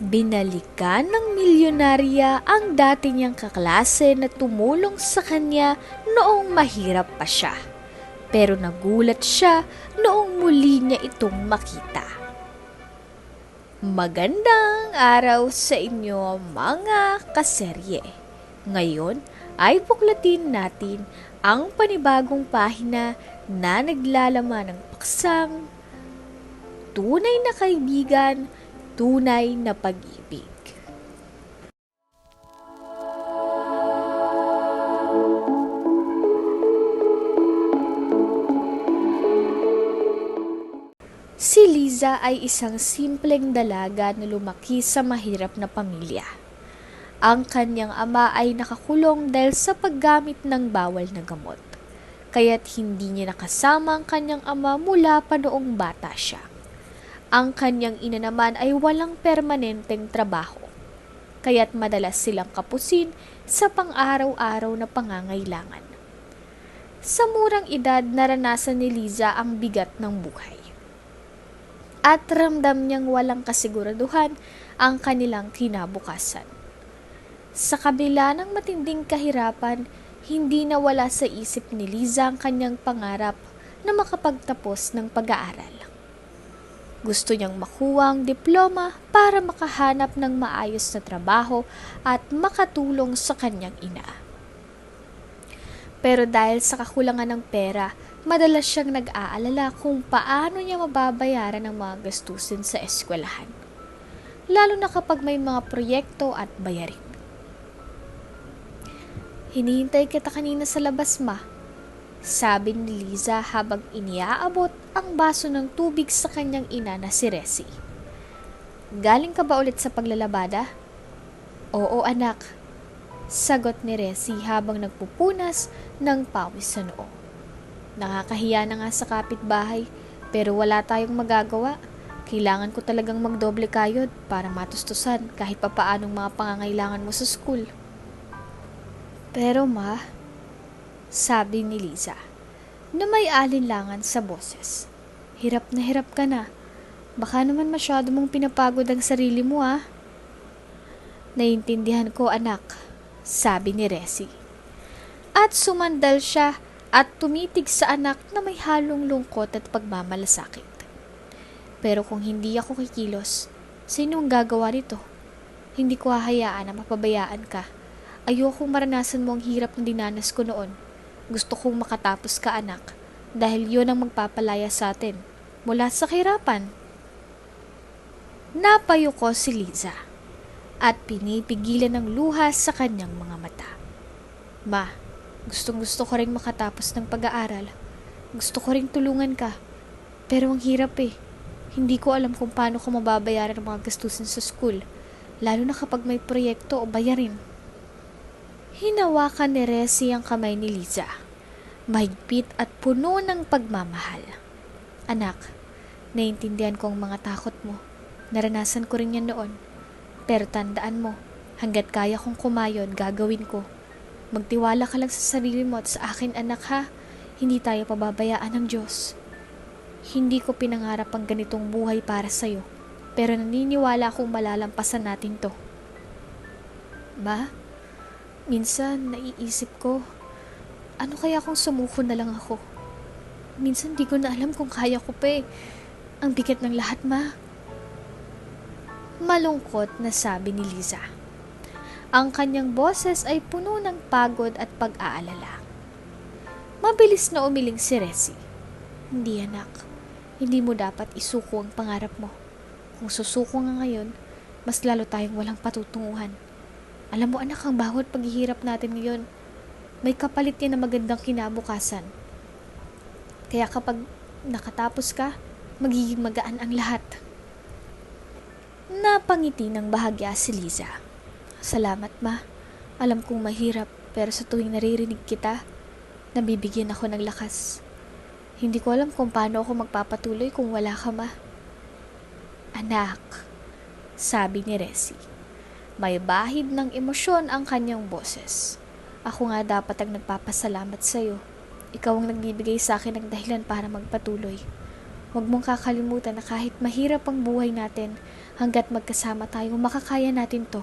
Binalikan ng milyonarya ang dati niyang kaklase na tumulong sa kanya noong mahirap pa siya. Pero nagulat siya noong muli niya itong makita. Magandang araw sa inyo mga kaserye. Ngayon ay buklatin natin ang panibagong pahina na naglalaman ng paksang tunay na kaibigan, tunay na pag-ibig. Si Liza ay isang simpleng dalaga na lumaki sa mahirap na pamilya. Ang kanyang ama ay nakakulong dahil sa paggamit ng bawal na gamot. Kaya't hindi niya nakasama ang kanyang ama mula pa noong bata siya. Ang kanyang ina naman ay walang permanenteng trabaho, kaya't madalas silang kapusin sa pang-araw-araw na pangangailangan. Sa murang edad, naranasan ni Liza ang bigat ng buhay. At ramdam niyang walang kasiguraduhan ang kanilang kinabukasan. Sa kabila ng matinding kahirapan, hindi nawala sa isip ni Liza ang kanyang pangarap na makapagtapos ng pag-aaral. Gusto niyang makuha ang diploma para makahanap ng maayos na trabaho at makatulong sa kanyang ina. Pero dahil sa kakulangan ng pera, madalas siyang nag-aalala kung paano niya mababayaran ang mga gastusin sa eskwelahan. Lalo na kapag may mga proyekto at bayarin. "Hinihintay kita kanina sa labas, ma," sabi ni Liza habang iniaabot ang baso ng tubig sa kanyang ina na si Resi. "Galing ka ba ulit sa paglalabada?" "Oo, anak," sagot ni Resi habang nagpupunas ng pawis sa noo. "Nakakahiya na nga sa kapitbahay, pero wala tayong magagawa. Kailangan ko talagang magdoble kayod para matustusan kahit papaanong mga pangangailangan mo sa school." "Pero ma," sabi ni Liza, na may alinlangan sa boses. Hirap ka na. Baka naman masyado mong pinapagod ang sarili mo, ah." "Naiintindihan ko, anak," sabi ni Resi. At sumandal siya at tumitig sa anak na may halong lungkot at pagmamalasakit. "Pero kung hindi ako kikilos, sino ang gagawa nito? Hindi ko hahayaan na mapabayaan ka. Ayokong maranasan mo ang hirap na dinanas ko noon. Gusto kong makatapos ka, anak, dahil yun ang magpapalaya sa atin mula sa kahirapan." Napayuko si Liza at pinipigilan ng luha sa kanyang mga mata. "Ma, gustong-gusto ko rin makatapos ng pag-aaral. Gusto ko rin tulungan ka. Pero ang hirap eh. Hindi ko alam kung paano ko mababayaran ang mga gastusin sa school, lalo na kapag may proyekto o bayarin." Hinawakan ni Resi ang kamay ni Liza. Mahigpit at puno ng pagmamahal. "Anak, naiintindihan ko ang mga takot mo. Naranasan ko rin yan noon. Pero tandaan mo, hanggat kaya kong kumayod, gagawin ko. Magtiwala ka lang sa sarili mo at sa akin, anak, ha? Hindi tayo pababayaan ng Diyos. Hindi ko pinangarap ang ganitong buhay para sa'yo, pero naniniwala akong malalampasan natin to." "Ma, minsan naiisip ko, ano kaya kung sumuko na lang ako? Minsan di ko na alam kung kaya ko pa eh. Ang bigat ng lahat, ma." Malungkot na sabi ni Liza. Ang kanyang boses ay puno ng pagod at pag-aalala. Mabilis na umiling si Resi. "Hindi, anak. Hindi mo dapat isuko ang pangarap mo. Kung susuko nga ngayon, mas lalo tayong walang patutunguhan. Alam mo, anak, ang bawat paghihirap natin ngayon, may kapalit yan na magandang kinabukasan. Kaya kapag nakatapos ka, magiging magaan ang lahat." Napangiti ng bahagya si Liza. "Salamat, ma. Alam kong mahirap, pero sa tuwing naririnig kita, nabibigyan ako ng lakas. Hindi ko alam kung paano ako magpapatuloy kung wala ka, ma." "Anak," sabi ni Resi. May bahid ng emosyon ang kanyang boses. "Ako nga dapat ang nagpapasalamat sa iyo. Ikaw ang nagbibigay sa akin ng dahilan para magpatuloy. Huwag mong kakalimutan na kahit mahirap ang buhay natin, hanggat magkasama tayo, makakaya natin to.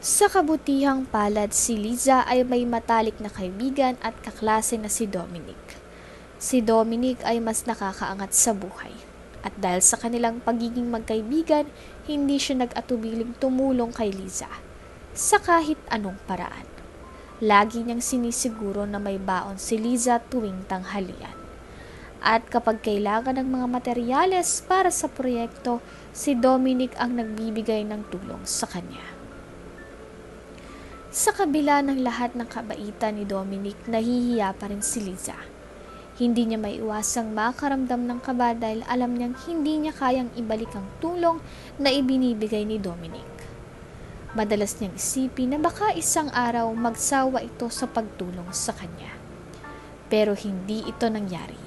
Sa kabutihang palad, si Liza ay may matalik na kaibigan at kaklase na si Dominic. Si Dominic ay mas nakakaangat sa buhay. At dahil sa kanilang pagiging magkaibigan, hindi siya nag-atubiling tumulong kay Liza sa kahit anong paraan. Lagi niyang sinisiguro na may baon si Liza tuwing tanghalian. At kapag kailangan ng mga materyales para sa proyekto, si Dominic ang nagbibigay ng tulong sa kanya. Sa kabila ng lahat ng kabaitan ni Dominic, nahihiya pa rin si Liza. Hindi niya maiwasang makaramdam ng kaba dahil alam niyang hindi niya kayang ibalik ang tulong na ibinibigay ni Dominic. Madalas niyang isipin na baka isang araw magsawa ito sa pagtulong sa kanya. Pero hindi ito nangyari.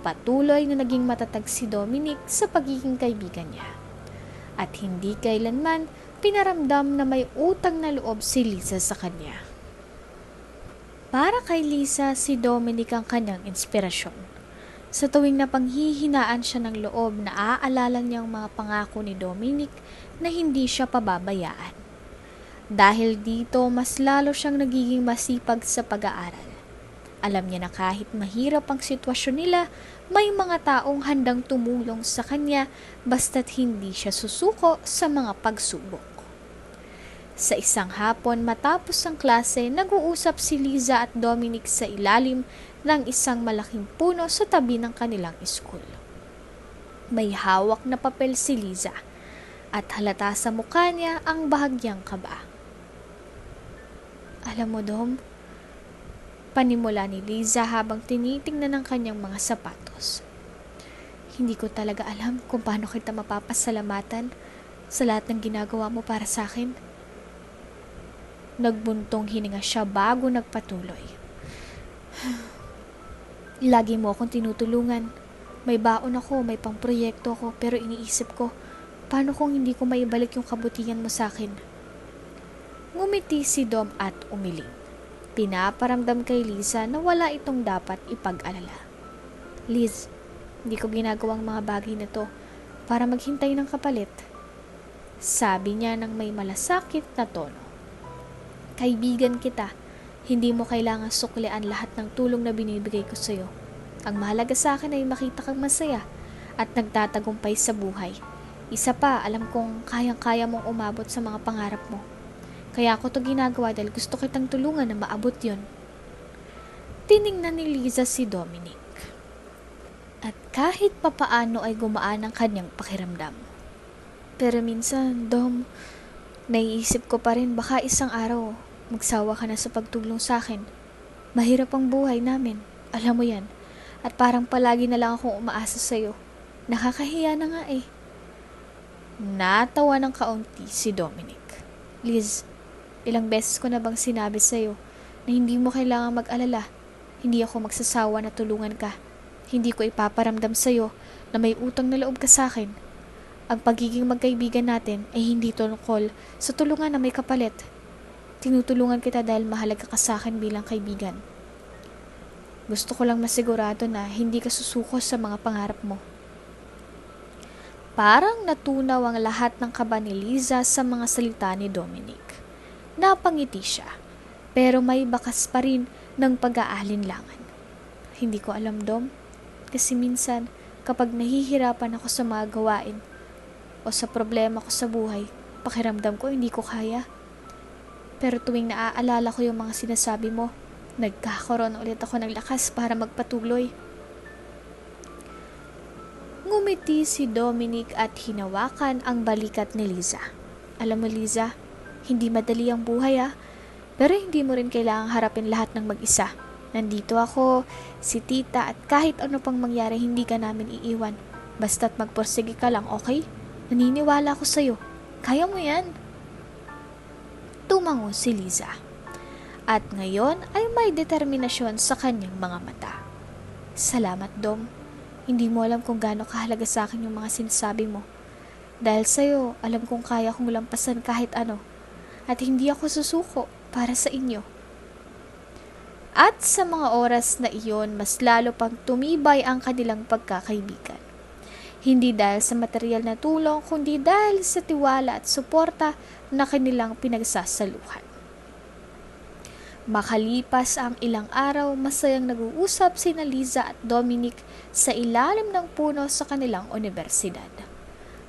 Patuloy na naging matatag si Dominic sa pagiging kaibigan niya. At hindi kailanman pinaramdam na may utang na loob si Liza sa kanya. Para kay Liza, si Dominic ang kanyang inspirasyon. Sa tuwing napanghihinaan siya ng loob, naaalala niyang mga pangako ni Dominic na hindi siya pababayaan. Dahil dito, mas lalo siyang nagiging masipag sa pag-aaral. Alam niya na kahit mahirap ang sitwasyon nila, may mga taong handang tumulong sa kanya basta't hindi siya susuko sa mga pagsubok. Sa isang hapon matapos ang klase, nag-uusap si Liza at Dominic sa ilalim ng isang malaking puno sa tabi ng kanilang school. May hawak na papel si Liza at halata sa mukha niya ang bahagyang kaba. Alam mo, Dom, panimula ni Liza habang tinitingnan ng kanyang mga sapatos. Hindi ko talaga alam kung paano kita mapapasalamatan sa lahat ng ginagawa mo para sa akin. Nagbuntong hininga siya bago nagpatuloy. Lagi mo akong tinutulungan. May baon ako, may pangproyekto ako, pero iniisip ko, paano kung hindi ko maibalik yung kabutihan mo sa akin? Ngumiti si Dom at umiling. Pinaparamdam kay Liza na wala itong dapat ipag-alala. Liz, hindi ko ginagawang mga bagay na to para maghintay ng kapalit. Sabi niya ng may malasakit na tono. Kaibigan kita, hindi mo kailangan suklian lahat ng tulong na binibigay ko sa'yo. Ang mahalaga sa akin ay makita kang masaya at nagtatagumpay sa buhay. Isa pa, alam kong kayang-kaya mong umabot sa mga pangarap mo. Kaya ako to ginagawa dahil gusto kitang tulungan na maabot yon. Tiningnan ni Liza si Dominic. At kahit papaano ay gumaan ang kanyang pakiramdam. Pero minsan, Dom, naiisip ko pa rin baka isang araw magsawa ka na sa pagtulong sa akin. Mahirap ang buhay namin, alam mo yan. At parang palagi na lang akong umaasa sa'yo. Nakakahiya na nga eh. Natawa ng kaunti si Dominic. Liz, ilang beses ko na bang sinabi sa'yo na hindi mo kailangang mag-alala. Hindi ako magsasawa na tulungan ka. Hindi ko ipaparamdam sa'yo na may utang na loob ka sa akin. Ang pagiging magkaibigan natin ay hindi tungkol sa tulungan na may kapalit. Tinutulungan kita dahil mahalaga ka sa akin bilang kaibigan. Gusto ko lang masigurado na hindi ka susuko sa mga pangarap mo. Parang natunaw ang lahat ng kaba ni Liza sa mga salita ni Dominic. Napangiti siya, pero may bakas pa rin ng pag-aalinlangan. Hindi ko alam, Dom, kasi minsan kapag nahihirapan ako sa mga gawain o sa problema ko sa buhay, pakiramdam ko hindi ko kaya. Pero tuwing naaalala ko yung mga sinasabi mo, nagkakaroon ulit ako ng lakas para magpatuloy. Ngumiti si Dominic at hinawakan ang balikat ni Liza. Alam mo, Liza, hindi madali ang buhay pero hindi mo rin kailangang harapin lahat ng mag-isa. Nandito ako, si tita at kahit ano pang mangyari hindi ka namin iiwan. Basta't magporsige ka lang, okay? Naniniwala ako sa'yo. Kaya mo yan. Tumango si Liza. At ngayon ay may determinasyon sa kanyang mga mata. Salamat, Dom. Hindi mo alam kung gaano kahalaga sa akin yung mga sinasabi mo. Dahil sa'yo, alam kong kaya kong lampasan kahit ano. At hindi ako susuko para sa inyo. At sa mga oras na iyon, mas lalo pang tumibay ang kanilang pagkakaibigan. Hindi dahil sa material na tulong, kundi dahil sa tiwala at suporta na kanilang pinagsasaluhan. Makalipas ang ilang araw, masayang nag-uusap sina Liza at Dominic sa ilalim ng puno sa kanilang universidad.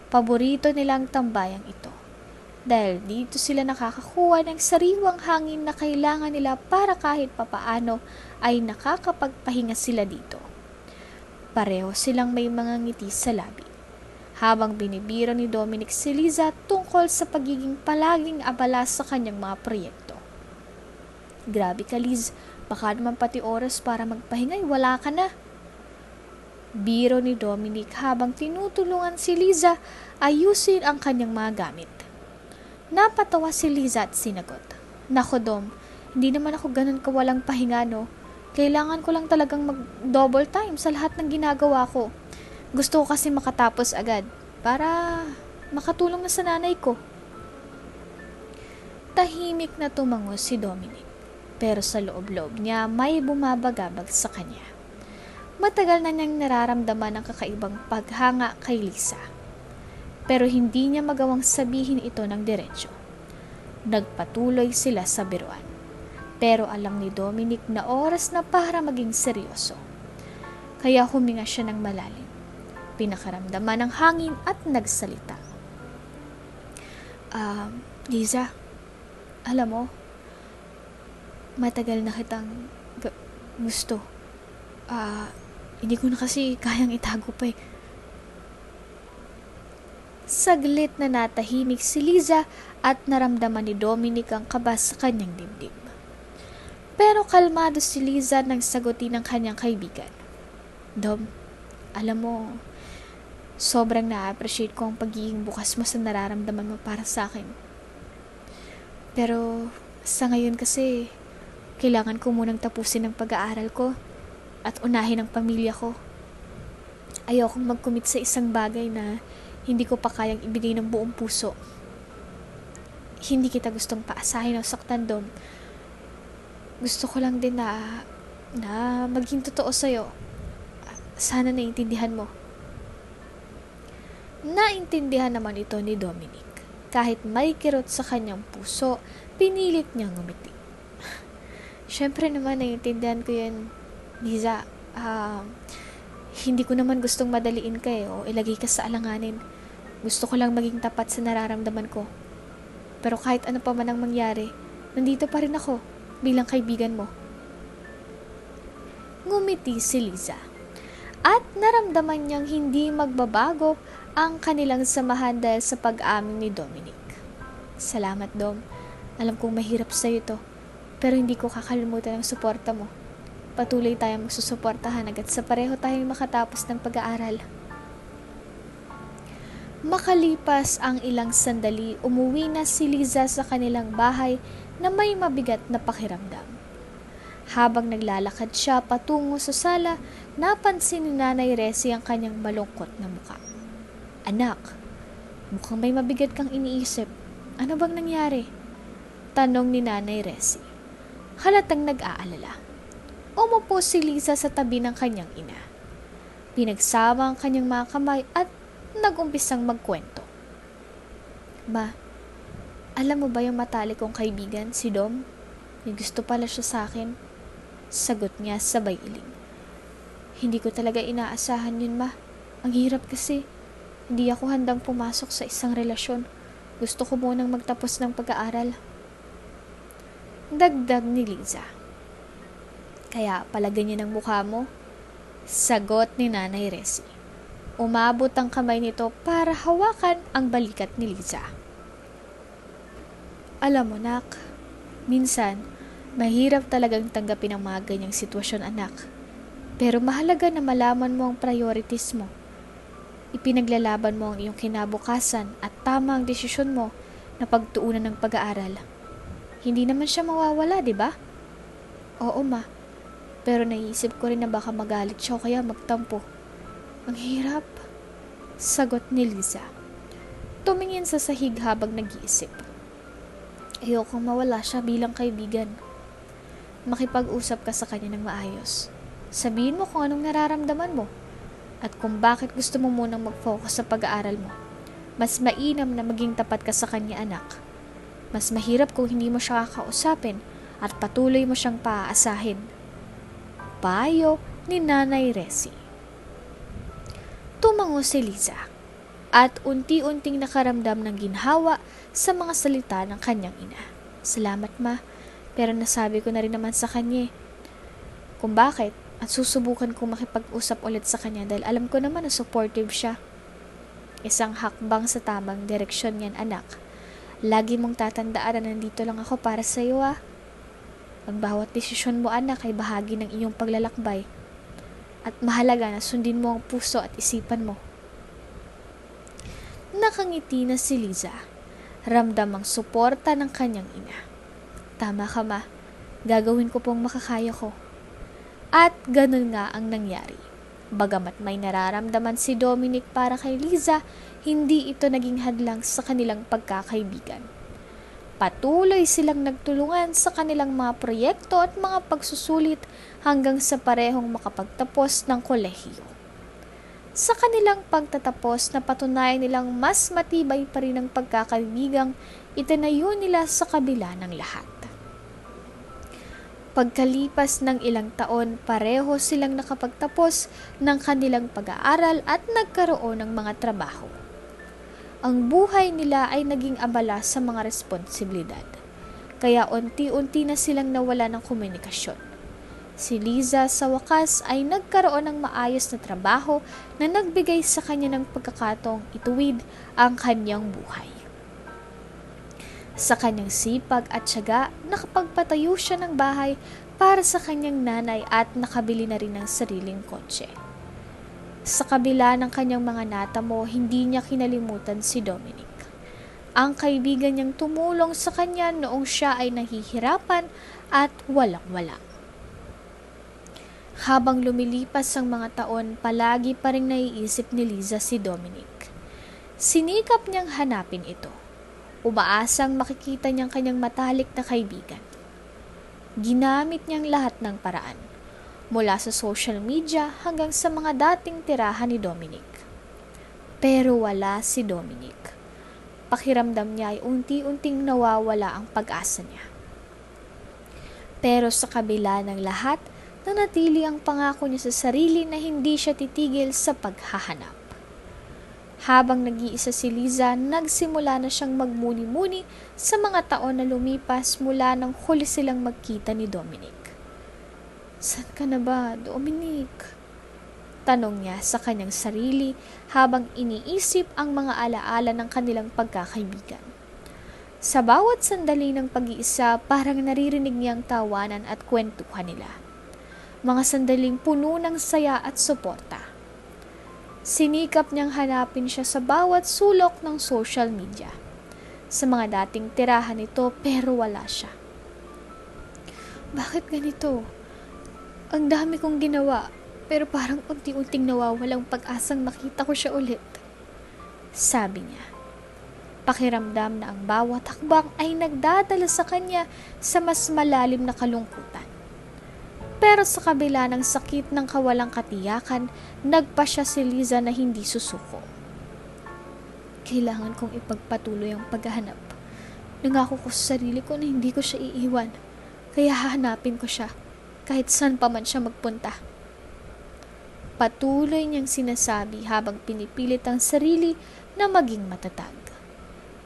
Paborito nilang tambayang ito dahil dito sila nakakakuha ng sariwang hangin na kailangan nila para kahit papaano ay nakakapagpahinga sila dito. Pareho silang may mga ngiti sa labi habang binibiro ni Dominic si Liza tungkol sa pagiging palaging abala sa kanyang mga proyekto. Grabe ka, Liz, baka naman pati oras para magpahingay wala ka na. Biro ni Dominic habang tinutulungan si Liza ayusin ang kanyang mga gamit. Napatawa si Liza at sinagot, "Nako Dom, hindi naman ako ganun kawalang pahinga no. Kailangan ko lang talagang mag-double time sa lahat ng ginagawa ko. Gusto ko kasi makatapos agad para makatulong na sa nanay ko." Tahimik na tumango si Dominic, pero sa loob-loob niya may bumabagabag sa kanya. Matagal na niyang nararamdaman ang kakaibang paghanga kay Liza, pero hindi niya magawang sabihin ito ng diretso. Nagpatuloy sila sa biruan, pero alam ni Dominic na oras na para maging seryoso. Kaya huminga siya ng malalim, pinakaramdaman ng hangin at nagsalita. Liza, alam mo, matagal na kitang gusto. Hindi ko na kasi kayang itago pa eh. Saglit na natahimik si Liza at naramdaman ni Dominic ang kaba sa kanyang dibdib. Pero kalmado si Liza nang sagutin ng kanyang kaibigan. Dom, alam mo, sobrang na-appreciate ko ang pagiging bukas mo sa nararamdaman mo para sa akin. Pero sa ngayon kasi, kailangan ko munang tapusin ang pag-aaral ko at unahin ang pamilya ko. Ayokong mag-commit sa isang bagay na hindi ko pa kayang ibigay ng buong puso. Hindi kita gustong paasahin o saktan, Dom. Gusto ko lang din na maging totoo sa'yo. Sana naiintindihan mo. Naintindihan naman ito ni Dominic. Kahit may kirot sa kanyang puso, pinilit niyang ngumiti. Siyempre naman naiintindihan ko yan, Liza. Hindi ko naman gustong madaliin ka o ilagay ka sa alanganin. Gusto ko lang maging tapat sa nararamdaman ko. Pero kahit ano pa man ang mangyari, nandito pa rin ako bilang kaibigan mo. Ngumiti si Liza at naramdaman niyang hindi magbabago ang kanilang samahan dahil sa pag-amin ni Dominic. Salamat, Dom. Alam kong mahirap sa'yo ito, pero hindi ko kakalimutan ang suporta mo. Patuloy tayong magsusuportahan hanggat sa pareho tayong makatapos ng pag-aaral. Makalipas ang ilang sandali, umuwi na si Liza sa kanilang bahay na may mabigat na pakiramdam. Habang naglalakad siya patungo sa sala, napansin ni Nanay Resi ang kanyang malungkot na muka. Anak, mukhang may mabigat kang iniisip. Ano bang nangyari? Tanong ni Nanay Resi. Halatang nag-aalala. Umupo si Liza sa tabi ng kanyang ina. Pinagsama ang kanyang mga kamay at nag-umpisang magkwento. Ma, alam mo ba yung matalik kong kaibigan, si Dom? May gusto pala siya sa akin. Sagot niya sabay iling. Hindi ko talaga inaasahan yun, ma. Ang hirap kasi. Hindi ako handang pumasok sa isang relasyon. Gusto ko munang magtapos ng pag-aaral. Dagdag ni Liza. Kaya pala ganyan ang mukha mo? Sagot ni Nanay Resi. Umabot ang kamay nito para hawakan ang balikat ni Liza. Alam mo, nak, minsan, mahirap talagang tanggapin ang mga ganyang sitwasyon, anak. Pero mahalaga na malaman mo ang priorities mo. Ipinaglalaban mo ang iyong kinabukasan at tama ang desisyon mo na pagtuunan ng pag-aaral. Hindi naman siya mawawala, di ba? Oo, ma. Pero naisip ko rin na baka magalit siya o kaya magtampo. Ang hirap. Sagot ni Liza. Tumingin sa sahig habang nag-iisip. Ayokong mawala siya bilang kaibigan. Makipag-usap ka sa kanya ng maayos. Sabihin mo kung anong nararamdaman mo. At kung bakit gusto mo munang mag-focus sa pag-aaral mo, mas mainam na maging tapat ka sa kanya, anak. Mas mahirap kung hindi mo siya kakausapin at patuloy mo siyang paaasahin. Payo ni Nanay Resi. Tumango si Liza at unti-unting nakaramdam ng ginhawa sa mga salita ng kanyang ina. Salamat, ma, pero nasabi ko na rin naman sa kanya kung bakit at susubukan kong makipag-usap ulit sa kanya dahil alam ko naman na supportive siya. Isang hakbang sa tamang direksyon yan, anak. Lagi mong tatandaan na nandito lang ako para sa iyo, ah. Ang bawat desisyon mo, anak, ay bahagi ng iyong paglalakbay. At mahalaga na sundin mo ang puso at isipan mo. Nakangiti na si Liza. Ramdam ang suporta ng kanyang ina. Tama ka, ma. Gagawin ko pong makakaya ko. At ganun nga ang nangyari. Bagamat may nararamdaman si Dominic para kay Liza, hindi ito naging hadlang sa kanilang pagkakaibigan. Patuloy silang nagtulungan sa kanilang mga proyekto at mga pagsusulit hanggang sa parehong makapagtapos ng kolehiyo. Sa kanilang pagtatapos, napatunayan nilang mas matibay pa rin ang pagkakaibigang itinayo nila sa kabila ng lahat. Pagkalipas ng ilang taon, pareho silang nakapagtapos ng kanilang pag-aaral at nagkaroon ng mga trabaho. Ang buhay nila ay naging abala sa mga responsibilidad, kaya unti-unti na silang nawala ng komunikasyon. Si Liza sa wakas ay nagkaroon ng maayos na trabaho na nagbigay sa kanya ng pagkakataong ituwid ang kanyang buhay. Sa kanyang sipag at tiyaga, nakapagpatayo siya ng bahay para sa kanyang nanay at nakabili na rin ng sariling kotse. Sa kabila ng kanyang mga natamo, hindi niya kinalimutan si Dominic. Ang kaibigan niyang tumulong sa kanya noong siya ay nahihirapan at walang-wala. Habang lumilipas ang mga taon, palagi pa rin naiisip ni Liza si Dominic. Sinikap niyang hanapin ito. Umaasang makikita niyang kanyang matalik na kaibigan. Ginamit niyang lahat ng paraan, mula sa social media hanggang sa mga dating tirahan ni Dominic. Pero wala si Dominic. Pakiramdam niya ay unti-unting nawawala ang pag-asa niya. Pero sa kabila ng lahat, nanatili ang pangako niya sa sarili na hindi siya titigil sa paghahanap. Habang nag-iisa si Liza, nagsimula na siyang magmuni-muni sa mga taon na lumipas mula nang huli silang magkita ni Dominic. San ka na ba, Dominic? Tanong niya sa kanyang sarili habang iniisip ang mga alaala ng kanilang pagkakaibigan. Sa bawat sandali ng pag-iisa, parang naririnig niya ang tawanan at kwentuhan nila. Mga sandaling puno ng saya at suporta. Sinikap niyang hanapin siya sa bawat sulok ng social media. Sa mga dating tirahan nito pero wala siya. Bakit ganito? Ang dami kong ginawa, pero parang unti-unting nawawalang pag-asang makita ko siya ulit. Sabi niya. Pakiramdam na ang bawat hakbang ay nagdadala sa kanya sa mas malalim na kalungkutan. Pero sa kabila ng sakit ng kawalang katiyakan, nagpasya si Liza na hindi susuko. Kailangan kong ipagpatuloy ang paghahanap. Nangako ko sa sarili ko na hindi ko siya iiwan, kaya hahanapin ko siya. Kahit saan pa man siya magpunta. Patuloy niyang sinasabi habang pinipilit ang sarili na maging matatag.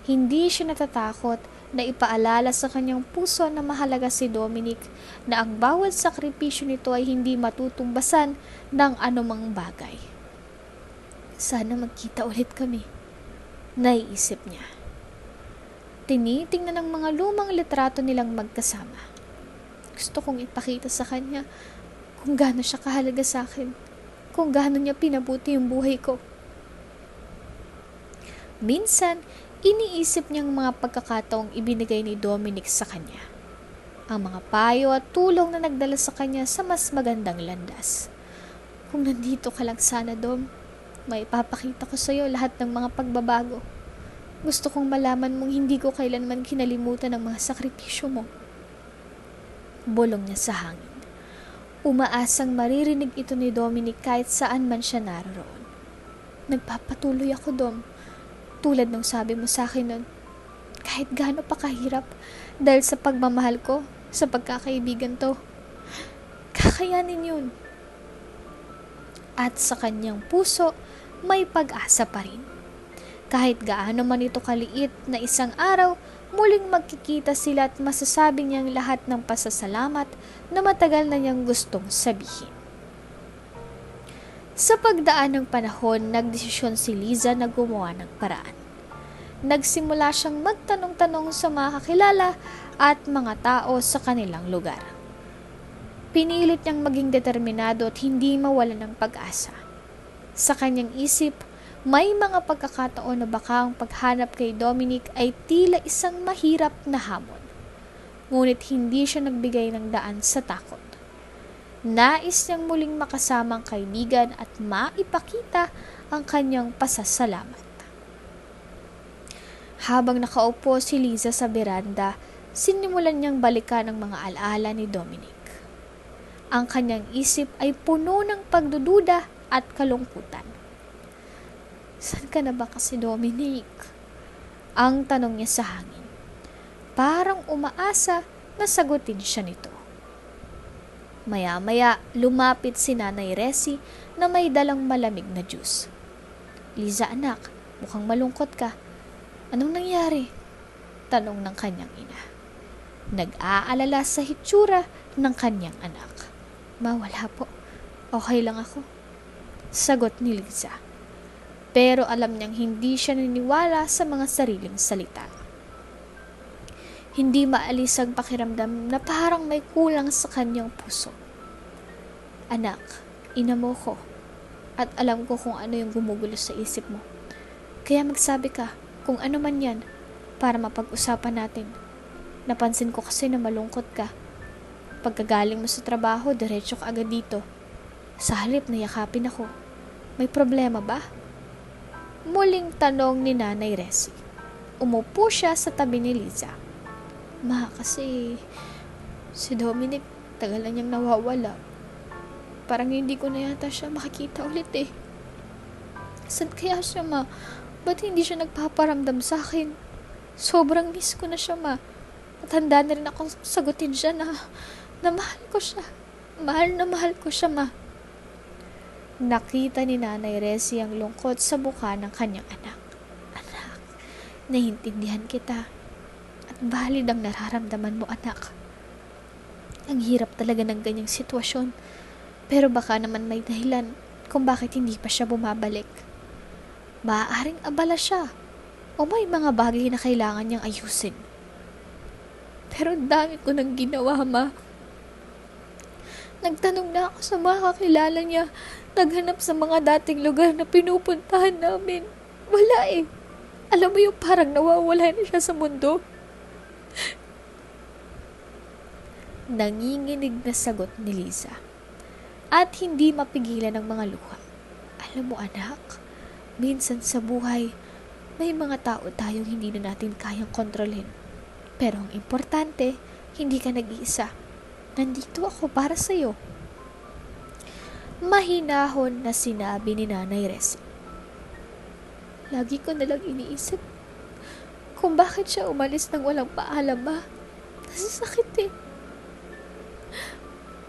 Hindi siya natatakot na ipaalala sa kanyang puso na mahalaga si Dominic na ang bawat sakripisyo nito ay hindi matutumbasan ng anumang bagay. Sana magkita ulit kami, naiisip niya. Tinitingnan ng mga lumang litrato nilang magkasama. Gusto kong ipakita sa kanya kung gaano siya kahalaga sa akin, kung gaano niya pinabuti yung buhay ko. Minsan, iniisip niyang mga pagkakataong ibinigay ni Dominic sa kanya. Ang mga payo at tulong na nagdala sa kanya sa mas magandang landas. Kung nandito ka lang sana, Dom, may ipapakita ko sa iyo lahat ng mga pagbabago. Gusto kong malaman mong hindi ko kailanman kinalimutan ang mga sakripisyo mo. Bulong niya sa hangin. Umaasang maririnig ito ni Dominic kahit saan man siya naroon. Nagpapatuloy ako, Dom. Tulad ng sabi mo sa akin nun, kahit gaano pa kahirap, dahil sa pagmamahal ko, sa pagkakaibigan to, kakayanin yun. At sa kanyang puso, may pag-asa pa rin. Kahit gaano man ito kaliit na isang araw, muling magkikita sila at masasabi niyang lahat ng pasasalamat na matagal na niyang gustong sabihin. Sa pagdaan ng panahon, nagdesisyon si Liza na gumawa ng paraan. Nagsimula siyang magtanong-tanong sa mga kakilala at mga tao sa kanilang lugar. Pinilit niyang maging determinado at hindi mawalan ng pag-asa. Sa kanyang isip, may mga pagkakataon na baka ang paghanap kay Dominic ay tila isang mahirap na hamon. Ngunit hindi siya nagbigay ng daan sa takot. Nais niyang muling makasamang kaibigan at maipakita ang kanyang pasasalamat. Habang nakaupo si Liza sa beranda, sinimulan niyang balikan ang mga alaala ni Dominic. Ang kanyang isip ay puno ng pagdududa at kalungkutan. Saan ka na ba kasi, Dominic? Ang tanong niya sa hangin. Parang umaasa na sagutin siya nito. Maya-maya, lumapit si Nanay Resi na may dalang malamig na juice. Liza, anak, mukhang malungkot ka. Anong nangyari? Tanong ng kanyang ina. Nag-aalala sa hitsura ng kanyang anak. Wala po. Okay lang ako. Sagot ni Liza. Pero alam niyang hindi siya naniniwala sa mga sariling salita. Hindi maalis ang pakiramdam na parang may kulang sa kanyang puso. Anak, ina mo ko. At alam ko kung ano yung gumugulo sa isip mo. Kaya magsabi ka kung ano man yan para mapag-usapan natin. Napansin ko kasi na malungkot ka. Pagkagaling mo sa trabaho, diretso ka agad dito. Sa halip na yakapin ako. May problema ba? Muling tanong ni Nanay Resi. Umupo siya sa tabi ni Liza. Ma, kasi si Dominic tagal na niyang nawawala. Parang hindi ko na yata siya makikita ulit eh. Saan kaya siya, ma? Ba't hindi siya nagpaparamdam sa akin? Sobrang miss ko na siya, ma. At handa na rin akong sagutin siya na mahal ko siya. Mahal na mahal ko siya, ma. Nakita ni Nanay Resi ang lungkot sa mukha ng kanyang anak. Anak, naiintindihan kita. At valid ang nararamdaman mo, anak. Ang hirap talaga ng ganyang sitwasyon. Pero baka naman may dahilan kung bakit hindi pa siya bumabalik. Maaaring abala siya. O may mga bagay na kailangan niyang ayusin. Pero dami ko nang ginawa, ma. Nagtanong na ako sa mga kakilala niya. Naghanap sa mga dating lugar na pinupuntahan namin. Wala eh. Alam mo yung parang nawawala na siya sa mundo. Nanginginig na sagot ni Liza. At hindi mapigilan ng mga luha. Alam mo, anak, minsan sa buhay, may mga tao tayong hindi na natin kayang kontrolin. Pero ang importante, hindi ka nag-iisa. Nandito ako para sa'yo. Mahinahon na sinabi ni Nanay Resi. Lagi ko nalang iniisip kung bakit siya umalis nang walang paalam, ma. Nasasakit eh.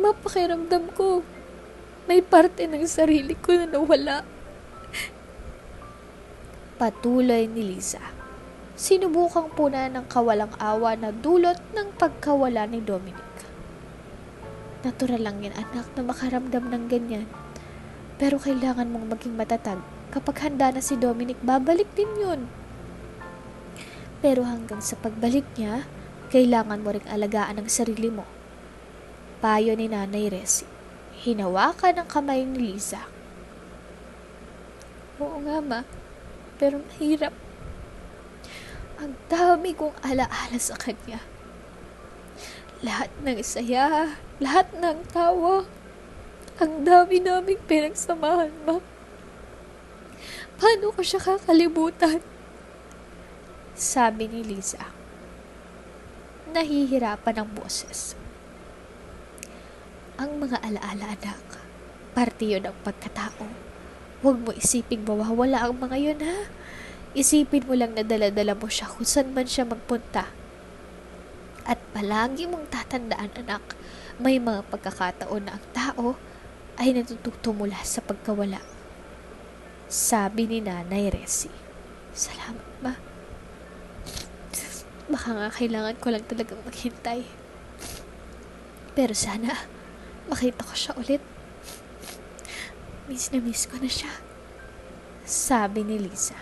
Mapakiramdam ko, may parte ng sarili ko na nawala. Patuloy ni Liza. Sinubukang puna ng kawalang awa na dulot ng pagkawala ni Dominic. Natural lang yan, anak, na makaramdam ng ganyan. Pero kailangan mong maging matatag. Kapag handa na si Dominic, babalik din yun. Pero hanggang sa pagbalik niya, kailangan mo ring alagaan ang sarili mo. Payo ni Nanay Resi. Hinawakan ang kamay ni Liza. Oo nga, ma. Pero mahirap. Ang dami kong alaala sa kanya. Lahat ng saya, lahat ng tawa. Ang dami naming pinagsamahan, ma. Paano ko siya kakalimutan? Sabi ni Liza. Nahihirapan ang boses. Ang mga alaala, anak, parte yun ng pagkatao. Huwag mo isiping mawawala ang mga yun, ha? Isipin mo lang na dala-dala mo siya kung saan man siya magpunta. At palagi mong tatandaan, anak, may mga pagkakataon na ang tao ay natututo mula sa pagkawala. Sabi ni Nanay Resi. Salamat, ma. Baka nga kailangan ko lang talagang maghintay. Pero sana, makita ko siya ulit. Miss na miss ko na siya. Sabi ni Liza.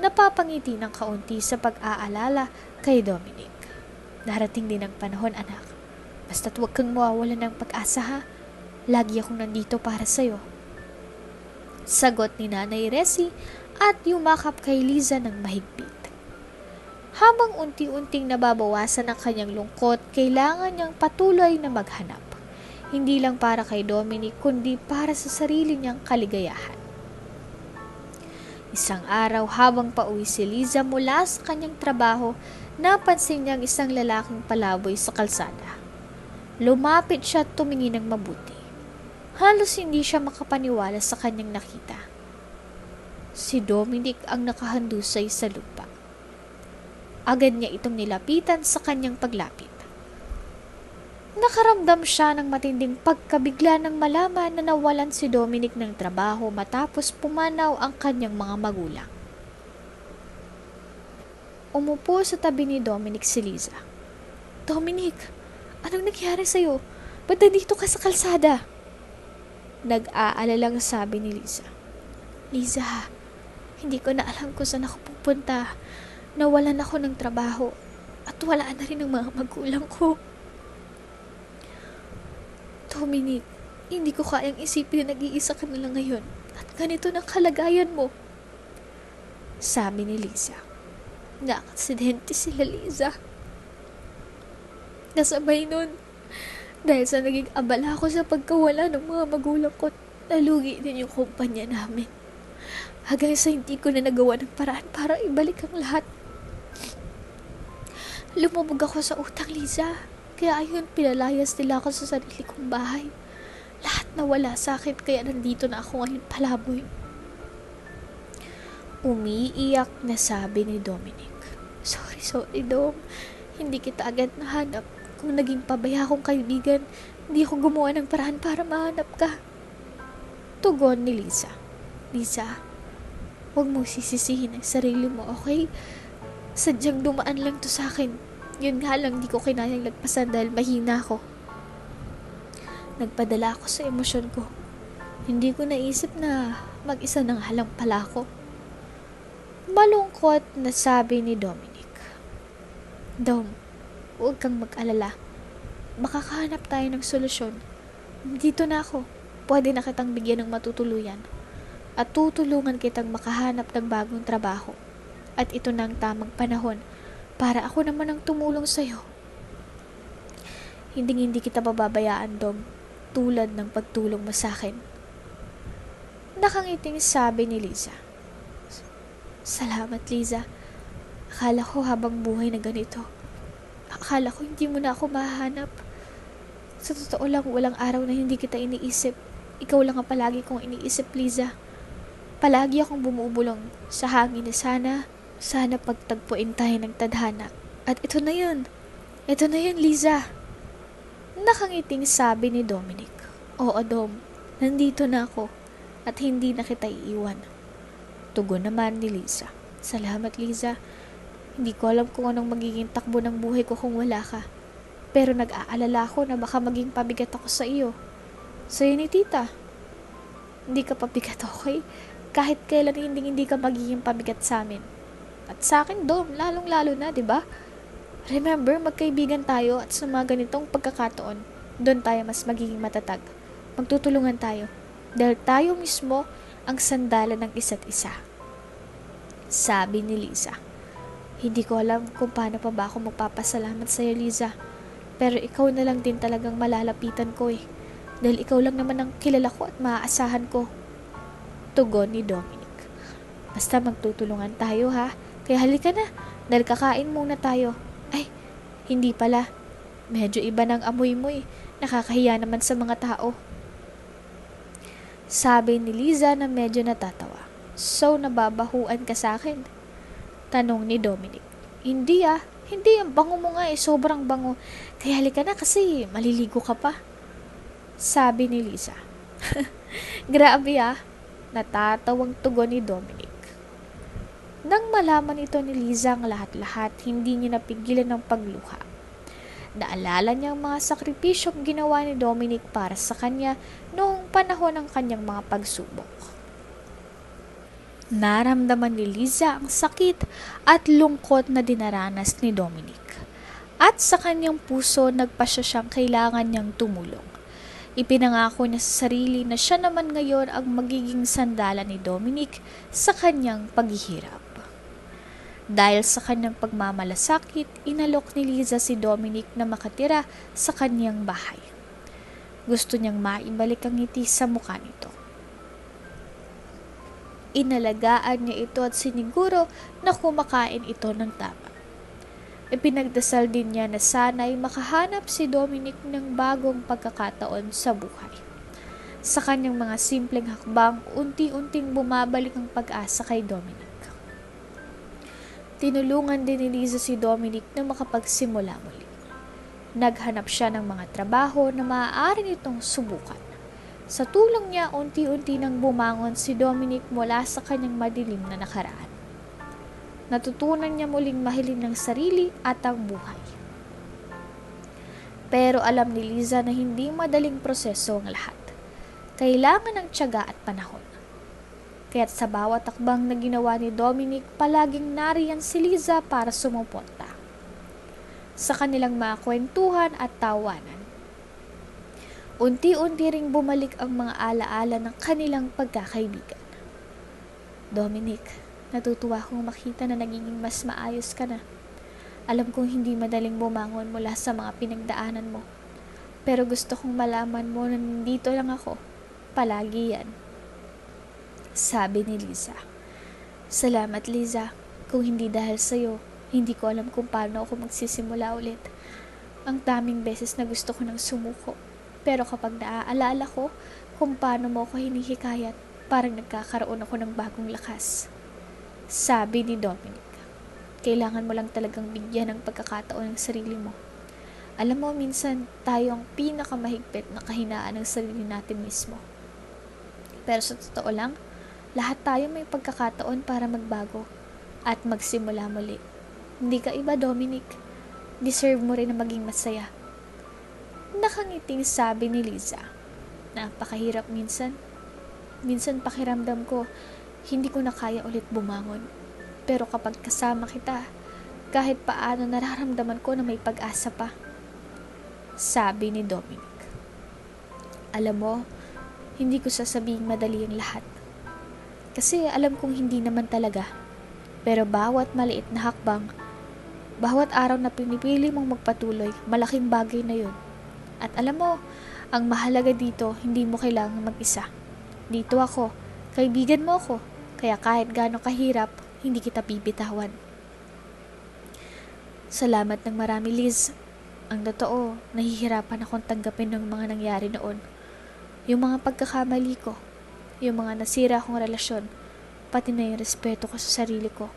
Napapangiti ng kaunti sa pag-aalala kay Dominic. Darating din ang panahon, anak. Basta't huwag kang mawawalan ng pag-asa, ha? Lagi akong nandito para sa'yo. Sagot ni Nanay Resi at yumakap kay Liza ng mahigpit. Habang unti-unting nababawasan ang kanyang lungkot, kailangan niyang patuloy na maghanap. Hindi lang para kay Dominic, kundi para sa sarili niyang kaligayahan. Isang araw habang pauwi si Liza mula sa kanyang trabaho, napansin niyang isang lalaking palaboy sa kalsada. Lumapit siya at tumingin ng mabuti. Halos hindi siya makapaniwala sa kanyang nakita. Si Dominic ang nakahandusay sa lupa. Agad niya itong nilapitan sa kanyang paglapit. Nakaramdam siya ng matinding pagkabigla nang malaman na nawalan si Dominic ng trabaho matapos pumanaw ang kanyang mga magulang. Umupo sa tabi ni Dominic si Liza. Dominic, anong nangyari sa'yo? Ba't nandito ka sa kalsada? Nag-aalalang sabi ni Liza. Liza, hindi ko na alam kung saan ako pupunta. Nawalan ako ng trabaho at wala na rin ang mga magulang ko. Dominic, hindi ko kayang isipin na nag-iisa ka na lang ngayon at ganito na kalagayan mo. Sabi ni Liza. Naaksidente sila, Liza. Nasabay nun. Dahil sa naging abala ko sa pagkawala ng mga magulang ko, nalugi din yung kumpanya namin. Hanggang sa hindi ko na nagawa ng paraan para ibalik ang lahat. Lumubog ako sa utang, Liza. Kaya ayun, pinalayas nila ako sa sarili kong bahay. Lahat nawala sa akin, kaya nandito na ako ngayon palaboy. Umiiyak na sabi ni Dominic. Sorry, Dom. Hindi kita agad nahanap. Kung naging pabaya akong kaibigan, hindi ako gumawa ng paraan para mahanap ka. Tugon ni Liza. Liza, huwag mo sisisihin ang sarili mo, okay? Sadyang dumaan lang to sa akin. Yun nga lang, di ko kinayang lagpasan dahil mahina ako. Nagpadala ako sa emosyon ko. Hindi ko naisip na mag-isa nang halang pala ako. Malungkot na sabi ni Dominic. Dom, huwag kang mag-alala. Makakahanap tayo ng solusyon. Dito na ako. Pwede na kitang bigyan ng matutuluyan. At tutulungan kitang makahanap ng bagong trabaho. At ito na ang tamang panahon para ako naman ang tumulong sa'yo. Hindi kita pababayaan, Dom, tulad ng pagtulong mo sa akin. Nakangiting sabi ni Liza. Salamat, Liza. Akala ko habang buhay na ganito. Akala ko hindi mo na ako mahanap. Sa totoo lang, walang araw na hindi kita iniisip. Ikaw lang ang palagi kong iniisip, Liza. Palagi akong bumubulong sa hangin na sana pagtagpuin tayo ng tadhana. At ito na yun, Liza. Nakangiting sabi ni Dominic. Oo, Dom, nandito na ako at hindi na kita iiwan. Tugon naman ni Liza. Salamat, Liza. Hindi ko alam kung anong magiging takbo ng buhay ko kung wala ka. Pero nag-aalala ako na baka maging pabigat ako sa iyo. Sa'yo ni tita. Hindi ka pabigat, okay? Kahit kailan hindi ka magiging pabigat sa amin. At sa akin, Dom, lalong-lalo na, di ba? Remember, magkaibigan tayo at sa mga ganitong pagkakataon, doon tayo mas magiging matatag. Magtutulungan tayo. Dahil tayo mismo ang sandalan ng isa't isa. Sabi ni Liza. Hindi ko alam kung paano pa ba ako magpapasalamat sa iyo, Liza. Pero ikaw na lang din talagang malalapitan ko eh. Dahil ikaw lang naman ang kilala ko at maaasahan ko. Tugon ni Dominic. Basta magtutulungan tayo, ha? Kaya halika na, dahil kakain muna tayo. Ay, hindi pala. Medyo iba ng amoy mo eh. Nakakahiya naman sa mga tao. Sabi ni Liza na medyo natatawa. So, nababahuan ka sa akin? Tanong ni Dominic. Hindi ah. Hindi, ang bango mo nga eh. Sobrang bango. Kaya halika na kasi maliligo ka pa. Sabi ni Liza. Grabe ah. Natatawang tugon ni Dominic. Nang malaman ito ni Liza ang lahat-lahat, hindi niya napigilan ng pagluha. Naalala niya ang mga sakripisyong ginawa ni Dominic para sa kanya noong panahon ng kanyang mga pagsubok. Naramdaman ni Liza ang sakit at lungkot na dinaranas ni Dominic. At sa kanyang puso, nagpasya siyang kailangan niyang tumulong. Ipinangako niya sa sarili na siya naman ngayon ang magiging sandalan ni Dominic sa kanyang paghihirap. Dahil sa kanyang pagmamalasakit, inalok ni Liza si Dominic na makatira sa kanyang bahay. Gusto niyang maibalik ang ngiti sa mukha nito. Inalagaan niya ito at siniguro na kumakain ito ng tama. Ipinagdasal din niya na sana'y makahanap si Dominic ng bagong pagkakataon sa buhay. Sa kanyang mga simpleng hakbang, unti-unting bumabalik ang pag-asa kay Dominic. Tinulungan din ni Liza si Dominic na makapagsimula muli. Naghanap siya ng mga trabaho na maaari nitong subukan. Sa tulong niya, unti-unti nang bumangon si Dominic mula sa kanyang madilim na nakaraan. Natutunan niya muling mahalin ng sarili at ang buhay. Pero alam ni Liza na hindi madaling proseso ang lahat. Kailangan ng tiyaga at panahon. Kaya't sa bawat takbang na ginawa ni Dominic, palaging nariyan si Liza para sumuporta sa kanilang mga kwentuhan at tawanan. Unti-unti ring bumalik ang mga alaala ng kanilang pagkakaibigan. Dominic, natutuwa akong makita na nagiging mas maayos ka na. Alam kong hindi madaling bumangon mula sa mga pinagdaanan mo. Pero gusto kong malaman mo na nandito lang ako. Palagi yan. Sabi ni Liza. Salamat Liza. Kung hindi dahil sa'yo, hindi ko alam kung paano ako magsisimula ulit. Ang daming beses na gusto ko nang sumuko. Pero kapag naaalala ko kung paano mo ako hinihikayat, parang nagkakaroon ako ng bagong lakas. Sabi ni Dominic. Kailangan mo lang talagang bigyan ng pagkakataon ng sarili mo. Alam mo, minsan tayo ang pinakamahigpit na kahinaan ng sarili natin mismo. Pero sa totoo lang, lahat tayo may pagkakataon para magbago at magsimula muli. Hindi ka iba, Dominic. Deserve mo rin na maging masaya. Nakangiting sabi ni Liza. Napakahirap minsan. Minsan pakiramdam ko, hindi ko na kaya ulit bumangon. Pero kapag kasama kita, kahit paano nararamdaman ko na may pag-asa pa. Sabi ni Dominic. Alam mo, hindi ko sasabing madali ang lahat. Kasi alam kong hindi naman talaga. Pero bawat maliit na hakbang, bawat araw na pinipili mong magpatuloy, malaking bagay na yun. At alam mo, ang mahalaga dito, hindi mo kailangang mag-isa. Dito ako, kaibigan mo ako, kaya kahit gaano kahirap, hindi kita bibitawan. Salamat ng marami, Liz. Ang totoo, nahihirapan akong tanggapin ng mga nangyari noon. Yung mga pagkakamali ko, yung mga nasira kong relasyon, pati na yung respeto ko sa sarili ko.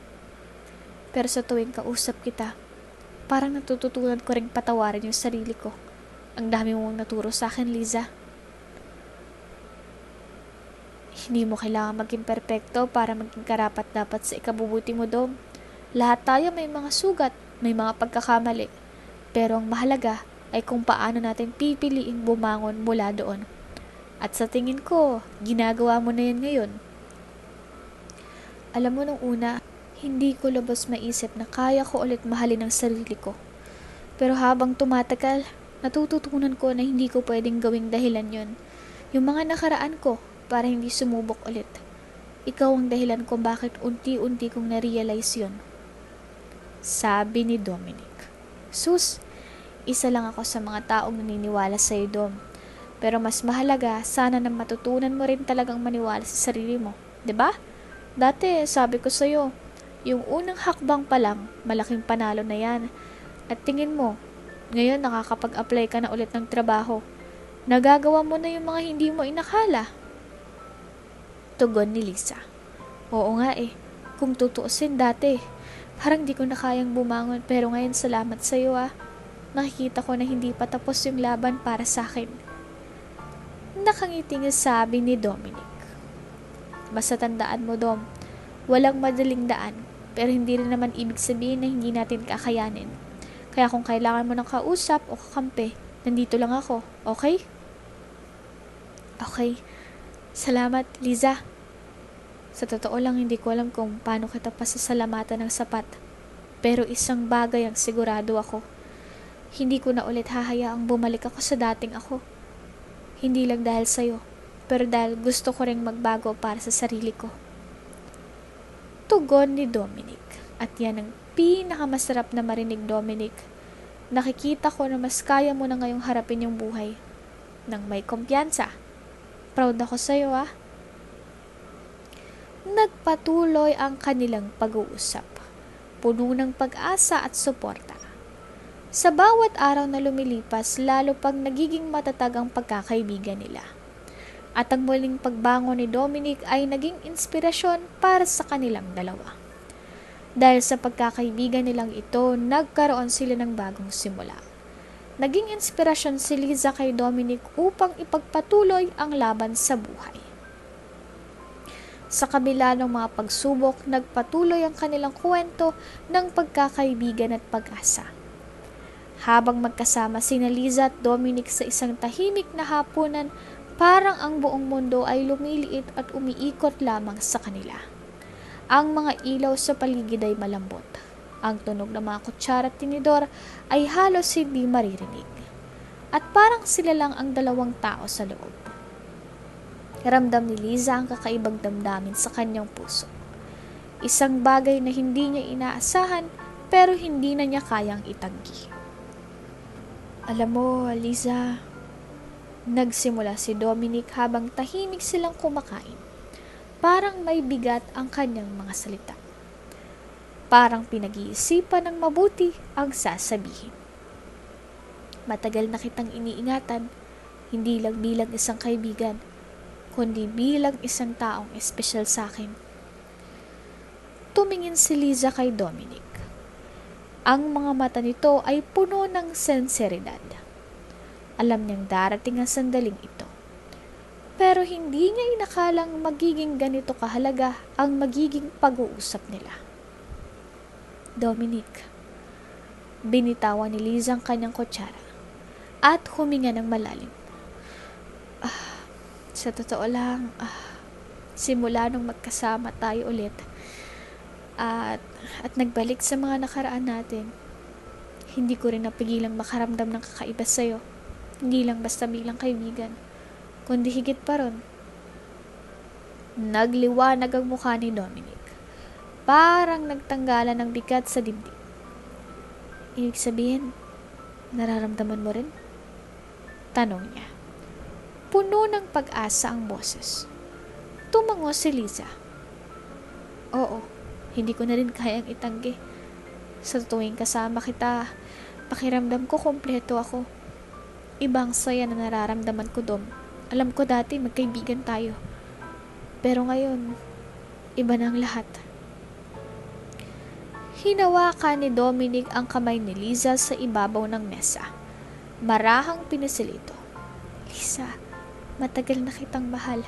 Pero sa tuwing kausap kita, parang natututunan ko ring patawarin yung sarili ko. Ang dami mong naturo sa akin, Liza. Hindi mo kailangan maging perpekto para maging karapat-dapat sa ikabubuti mo, Dom. Lahat tayo may mga sugat, may mga pagkakamali. Pero ang mahalaga ay kung paano natin pipiliing bumangon mula doon. At sa tingin ko, ginagawa mo na yan ngayon. Alam mo nung una, hindi ko lubos maisip na kaya ko ulit mahalin ang sarili ko. Pero habang tumatagal, natututunan ko na hindi ko pwedeng gawing dahilan yon. Yung mga nakaraan ko para hindi sumubok ulit. Ikaw ang dahilan kung bakit unti-unti kong na-realize yon. Sabi ni Dominic. Sus, isa lang ako sa mga taong naniniwala sa iyo, Dom. Pero mas mahalaga, sana na matutunan mo rin talagang maniwala sa sarili mo. 'Di ba? Dati, sabi ko sa iyo, yung unang hakbang pa lang, malaking panalo na yan. At tingin mo, ngayon nakakapag-apply ka na ulit ng trabaho. Nagagawa mo na yung mga hindi mo inakala. Tugon ni Lisa. Oo nga eh. Kung tutuusin dati, parang di ko na kayang bumangon pero ngayon salamat sa iyo ah. Nakikita ko na hindi pa tapos yung laban para sa akin. Nakangiting sabi ni Dominic. Basta tandaan mo, Dom, walang madaling daan, pero hindi rin naman ibig sabihin na hindi natin kakayanin. Kaya kung kailangan mo ng kausap o kakampi, nandito lang ako, okay? Okay. Salamat, Liza. Sa totoo lang, hindi ko alam kung paano kita pasasalamatan ng sapat. Pero isang bagay ang sigurado ako. Hindi ko na ulit hahayaang bumalik ako sa dating ako. Hindi lang dahil sa'yo, pero dahil gusto ko ring magbago para sa sarili ko. Tugon ni Dominic. At yan ang pinakamasarap na marinig, Dominic. Nakikita ko na mas kaya mo na ngayong harapin yung buhay. Nang may kumpiyansa. Proud ako sa'yo ah. Nagpatuloy ang kanilang pag-uusap. Puno ng pag-asa at suporta. Sa bawat araw na lumilipas, lalo pang nagiging matatag ang pagkakaibigan nila. At ang muling pagbangon ni Dominic ay naging inspirasyon para sa kanilang dalawa. Dahil sa pagkakaibigan nilang ito, nagkaroon sila ng bagong simula. Naging inspirasyon si Liza kay Dominic upang ipagpatuloy ang laban sa buhay. Sa kabila ng mga pagsubok, nagpatuloy ang kanilang kwento ng pagkakaibigan at pag-asa. Habang magkasama sina Liza at Dominic sa isang tahimik na hapunan, parang ang buong mundo ay lumiliit at umiikot lamang sa kanila. Ang mga ilaw sa paligid ay malambot. Ang tunog ng mga kutsara at tinidor ay halos hindi maririnig. At parang sila lang ang dalawang tao sa loob. Ramdam ni Liza ang kakaibang damdamin sa kanyang puso. Isang bagay na hindi niya inaasahan pero hindi na niya kayang itanggi. Alam mo, Liza, nagsimula si Dominic habang tahimik silang kumakain. Parang may bigat ang kanyang mga salita. Parang pinag-iisipan ng mabuti ang sasabihin. Matagal na kitang iniingatan, hindi lang bilang isang kaibigan, kundi bilang isang taong espesyal sa akin. Tumingin si Liza kay Dominic. Ang mga mata nito ay puno ng sinseridad. Alam niyang darating ang sandaling ito. Pero hindi niya inakalang magiging ganito kahalaga ang magiging pag-uusap nila. Dominic, binitawan ni Liza ang kanyang kutsara at huminga ng malalim. Sa totoo lang, simula nung magkasama tayo ulit at nagbalik sa mga nakaraan natin, hindi ko rin napigilang makaramdam ng kakaiba sa'yo. Hindi lang basta bilang kaibigan, kundi higit pa ron. Nagliwanag ang mukha ni Dominic. Parang nagtanggalan ng bigat sa dibdib. Ibig sabihin, nararamdaman mo rin? Tanong niya. Puno ng pag-asa ang boses. Tumango si Liza. Oo, hindi ko na rin kayang itanggi. Sa tuwing kasama kita, pakiramdam ko kompleto ako. Ibang saya na nararamdaman ko, Dom. Alam ko dati magkaibigan tayo. Pero ngayon, iba na ang lahat. Hinawakan ni Dominic ang kamay ni Liza sa ibabaw ng mesa. Marahang pinisilito. Liza, matagal na kitang mahal.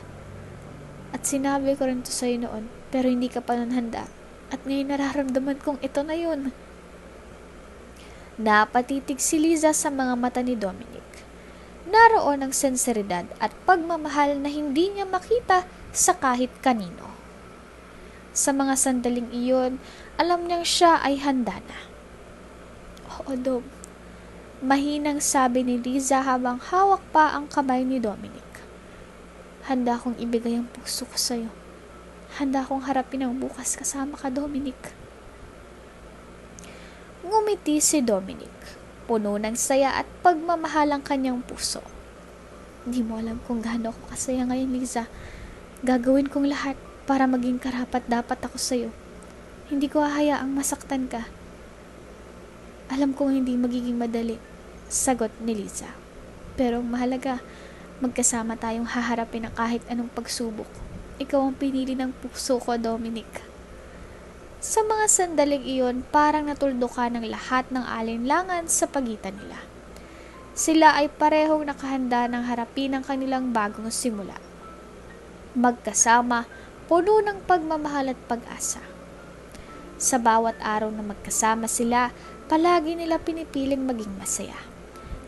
At sinabi ko rin to sa'yo noon, pero hindi ka pa nanhanda. At ngayon nararamdaman kong ito na yun. Napatitig si Liza sa mga mata ni Dominic. Naroon ang sinseridad at pagmamahal na hindi niya makita sa kahit kanino. Sa mga sandaling iyon, alam niyang siya ay handa na. Oo, Dom. Mahinang sabi ni Liza habang hawak pa ang kamay ni Dominic. Handa akong ibigay ang puso ko sa'yo. Handa akong harapin ang bukas kasama ka, Dominic. Ngumiti si Dominic. Puno ng saya at pagmamahal ang kanyang puso. Hindi mo alam kung gaano ako kasaya ngayon, Liza. Gagawin kong lahat para maging karapat-dapat ako sa'yo. Hindi ko hahayaang masaktan ka. Alam kong hindi magiging madali, sagot ni Liza. Pero mahalaga, Magkasama tayong haharapin ang kahit anong pagsubok. Ikaw ang pinili ng puso ko, Dominic. Sa mga sandaling iyon, parang natuldukan ng lahat ng alinlangan sa pagitan nila. Sila ay parehong nakahanda ng harapin ang kanilang bagong simula. Magkasama, puno ng pagmamahal at pag-asa. Sa bawat araw na magkasama sila, palagi nila pinipiling maging masaya.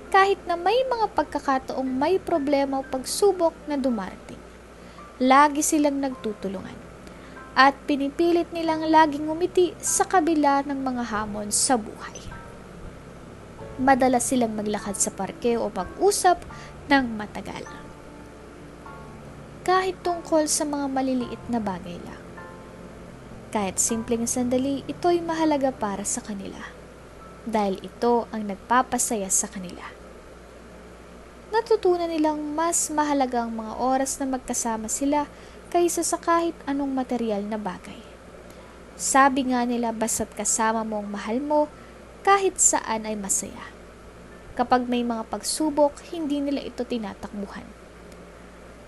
Kahit na may mga pagkakataong may problema o pagsubok na dumarating, lagi silang nagtutulungan. At pinipilit nilang laging ngumiti sa kabila ng mga hamon sa buhay. Madalas silang maglakad sa parke o mag-usap ng matagal. Kahit tungkol sa mga maliliit na bagay lang. Kahit simpleng sandali, ito'y mahalaga para sa kanila. Dahil ito ang nagpapasaya sa kanila. Natutunan nilang mas mahalaga ang mga oras na magkasama sila kaysa sa kahit anong material na bagay. Sabi nga nila basta't kasama mo ang mahal mo, kahit saan ay masaya. Kapag may mga pagsubok, hindi nila ito tinatakbuhan.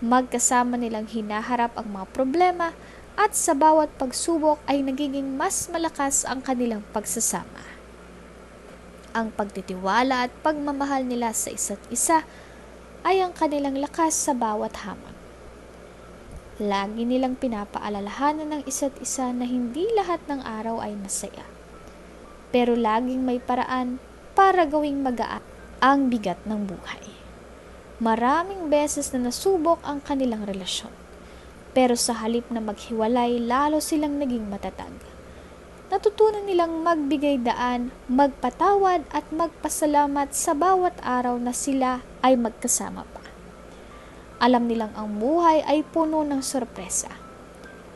Magkasama nilang hinaharap ang mga problema at sa bawat pagsubok ay nagiging mas malakas ang kanilang pagsasama. Ang pagtitiwala at pagmamahal nila sa isa't isa ay ang kanilang lakas sa bawat hamon. Lagi nilang pinapaalalahanan ng isa't isa na hindi lahat ng araw ay masaya. Pero laging may paraan para gawing magaan ang bigat ng buhay. Maraming beses na nasubok ang kanilang relasyon. Pero sa halip na maghiwalay, lalo silang naging matatag. Natutunan nilang magbigay daan, magpatawad at magpasalamat sa bawat araw na sila ay magkasama pa. Alam nilang ang buhay ay puno ng sorpresa.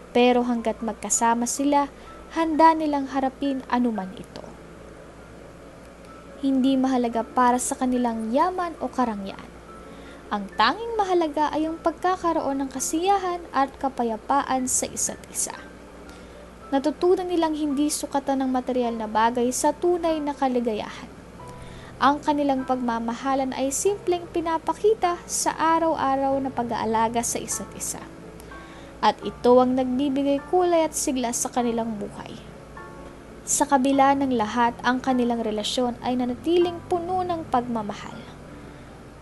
Pero hanggat magkasama sila, handa nilang harapin anuman ito. Hindi mahalaga para sa kanilang yaman o karangyaan. Ang tanging mahalaga ay ang pagkakaroon ng kasiyahan at kapayapaan sa isa't isa. Natutunan nilang hindi sukatan ng material na bagay sa tunay na kaligayahan. Ang kanilang pagmamahalan ay simpleng pinapakita sa araw-araw na pag-aalaga sa isa't isa. At ito ang nagbibigay kulay at sigla sa kanilang buhay. Sa kabila ng lahat, ang kanilang relasyon ay nanatiling puno ng pagmamahal.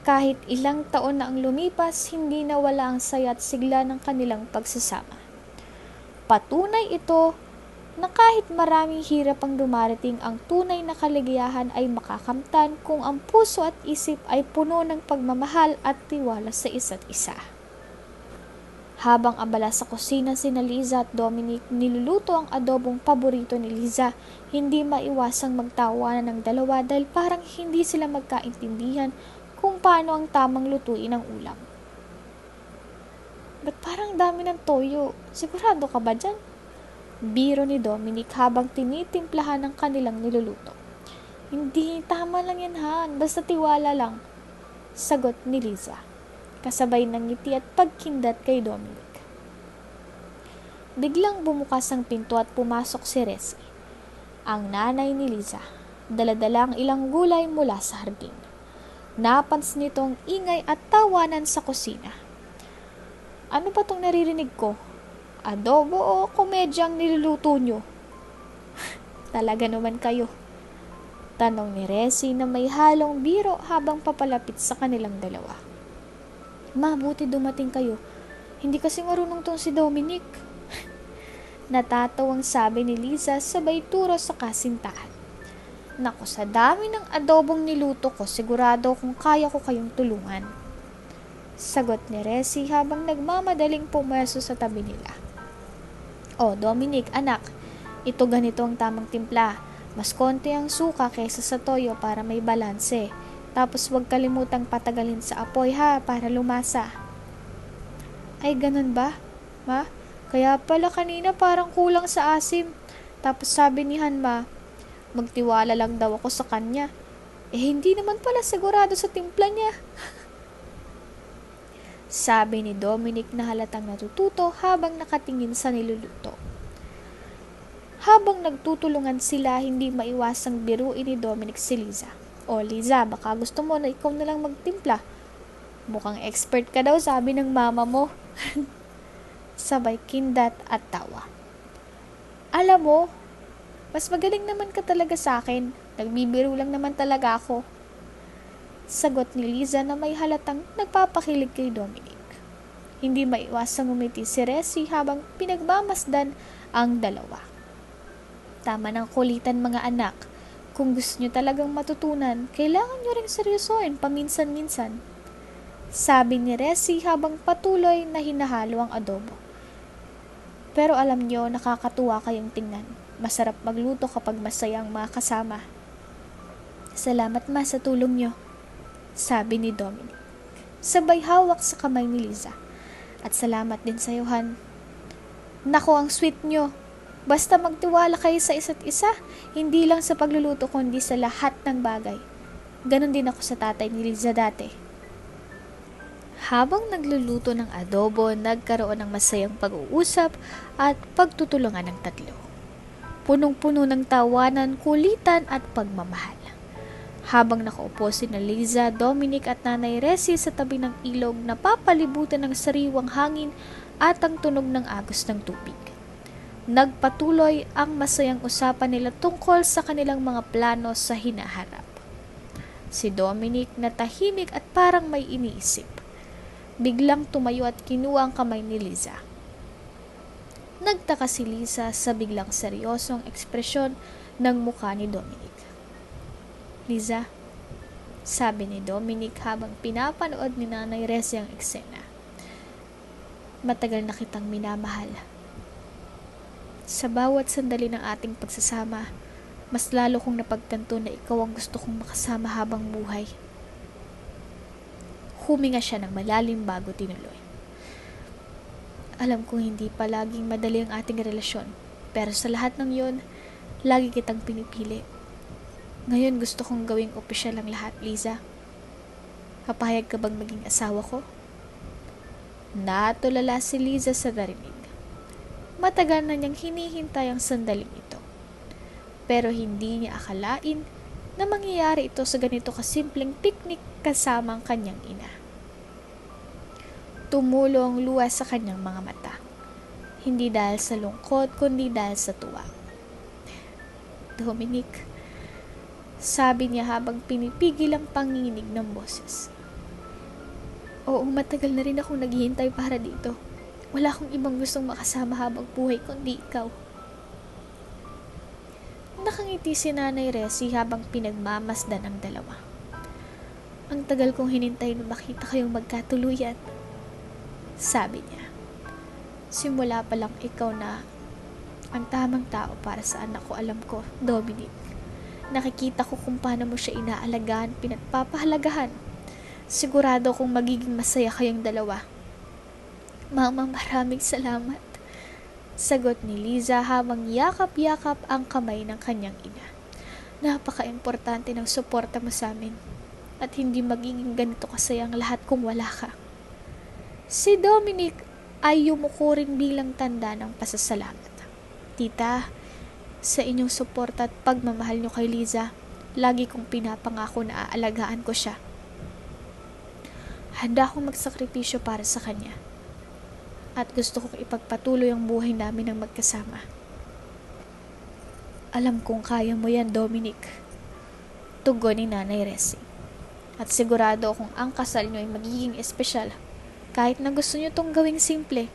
Kahit ilang taon na ang lumipas, hindi nawala ang saya at sigla ng kanilang pagsasama. Patunay ito na kahit maraming hirap ang dumarating, ang tunay na kaligayahan ay makakamtan kung ang puso at isip ay puno ng pagmamahal at tiwala sa isa't isa. Habang abala sa kusina sina Liza at Dominic, niluluto ang adobong paborito ni Liza, hindi maiwasang magtawanan ng dalawa dahil parang hindi sila magkaintindihan kung paano ang tamang lutuin ang ulam. Ba't parang dami ng toyo? Sigurado ka ba dyan? Biro ni Dominic habang tinitimplahan ang kanilang niluluto. Hindi, tama lang yan Han, basta tiwala lang. Sagot ni Liza, kasabay ng ngiti at pagkindat kay Dominic. Biglang bumukas ang pinto at pumasok si Resi, ang nanay ni Liza, daladalang ilang gulay mula sa hardin. Napansin nitong ingay at tawanan sa kusina. Ano ba tong naririnig ko? Adobo o komedyang niluluto nyo? Talaga naman kayo. Tanong ni Resi na may halong biro habang papalapit sa kanilang dalawa. Mabuti dumating kayo. Hindi kasi marunong tong si Dominic. Natatawang sabi ni Liza sabay turo sa kasintahan. Naku, sa dami ng adobong niluto ko, sigurado kung kaya ko kayong tulungan. Sagot ni Resi habang nagmamadaling pumeso sa tabi nila. O, Dominic, anak, ito ganito ang tamang timpla. Mas konti ang suka kaysa sa toyo para may balanse. Tapos huwag kalimutang patagalin sa apoy ha, para lumasa. Ay, ganun ba, ma? Kaya pala kanina parang kulang sa asim. Tapos sabi ni Hanma, magtiwala lang daw ako sa kanya. Hindi naman pala sigurado sa timpla niya. Sabi ni Dominic na halatang natututo habang nakatingin sa niluluto. Habang nagtutulungan sila, hindi maiwasang biruin ni Dominic si Liza. O Liza, baka gusto mo na ikaw na lang magtimpla. Mukhang expert ka daw, sabi ng mama mo. Sabay kindat at tawa. Alam mo, mas magaling naman ka talaga sa akin. Nagbibiro lang naman talaga ako. Sagot ni Liza na may halatang nagpapakilig kay Dominic. Hindi maiwasang ngumiti si Resi habang pinagmamasdan ang dalawa. Tama ng kulitan mga anak. Kung gusto nyo talagang matutunan, kailangan nyo ring seryosoin paminsan-minsan. Sabi ni Resi habang patuloy na hinahalo ang adobo. Pero alam nyo, nakakatuwa kayong tingnan. Masarap magluto kapag masaya ang mga kasama. Salamat ma sa tulong nyo, sabi ni Dominic. Sabay hawak sa kamay ni Liza. At salamat din sa iyo, Han. Nako, ang sweet nyo. Basta magtiwala kayo sa isa't isa, hindi lang sa pagluluto kundi sa lahat ng bagay. Ganon din ako sa tatay ni Liza dati. Habang nagluluto ng adobo, nagkaroon ng masayang pag-uusap at pagtutulungan ng tatlo. Punong-puno ng tawanan, kulitan at pagmamahal. Habang nakaupo sina Liza, Dominic at Nanay Resi sa tabi ng ilog, napapalibutan ng sariwang hangin at ang tunog ng agos ng tubig. Nagpatuloy ang masayang usapan nila tungkol sa kanilang mga plano sa hinaharap. Si Dominic na tahimik at parang may iniisip. Biglang tumayo at kinuha ang kamay ni Liza. Nagtaka si Liza sa biglang seryosong ekspresyon ng mukha ni Dominic. Liza, sabi ni Dominic habang pinapanood ni Nanay Resi ang eksena. Matagal na kitang minamahal. Sa bawat sandali ng ating pagsasama, mas lalo kong napagtanto na ikaw ang gusto kong makasama habang buhay. Huminga siya ng malalim bago tinuloy. Alam kong hindi palaging madali ang ating relasyon, pero sa lahat ng yun, lagi kitang pinipili. Ngayon gusto kong gawing opisyal ang lahat, Liza. Papayag ka bang maging asawa ko? Natulala si Liza sa narinig. Matagal na niyang hinihintay ang sandaling ito. Pero hindi niya akalain na mangyayari ito sa ganito kasimpleng piknik kasama ang kanyang ina. Tumulo ang luha sa kanyang mga mata. Hindi dahil sa lungkot, kundi dahil sa tuwa. Dominic, sabi niya habang pinipigil ang panginginig ng boses. Oo, matagal na rin akong naghihintay para dito. Wala akong ibang gustong makasama habang buhay kundi ikaw. Nakangiti si Nanay Resi habang pinagmamasdan ang dalawa. Ang tagal kong hinintay na makita kayong magkatuluyan, sabi niya. Simula pa lang ikaw na ang tamang tao para sa anak ko, alam ko, Dominic. Nakikita ko kung paano mo siya inaalagaan, pinagpapahalagahan. Sigurado kong magiging masaya kayong dalawa. Mama, maraming salamat. Sagot ni Liza habang yakap-yakap ang kamay ng kanyang ina. Napaka-importante ng suporta mo sa amin at hindi magiging ganito kasaya ang lahat kung wala ka. Si Dominic ay yumuko rin bilang tanda ng pasasalamat. Tita, sa inyong suporta at pagmamahal niyo kay Liza, lagi kong pinapangako na aalagaan ko siya. Handa akong magsakripisyo para sa kanya. At gusto kong ipagpatuloy ang buhay namin ng magkasama. Alam kong kaya mo yan, Dominic. Tugon ni Nanay Resi. At sigurado akong ang kasal nyo ay magiging espesyal. Kahit na gusto nyo tong gawing simple,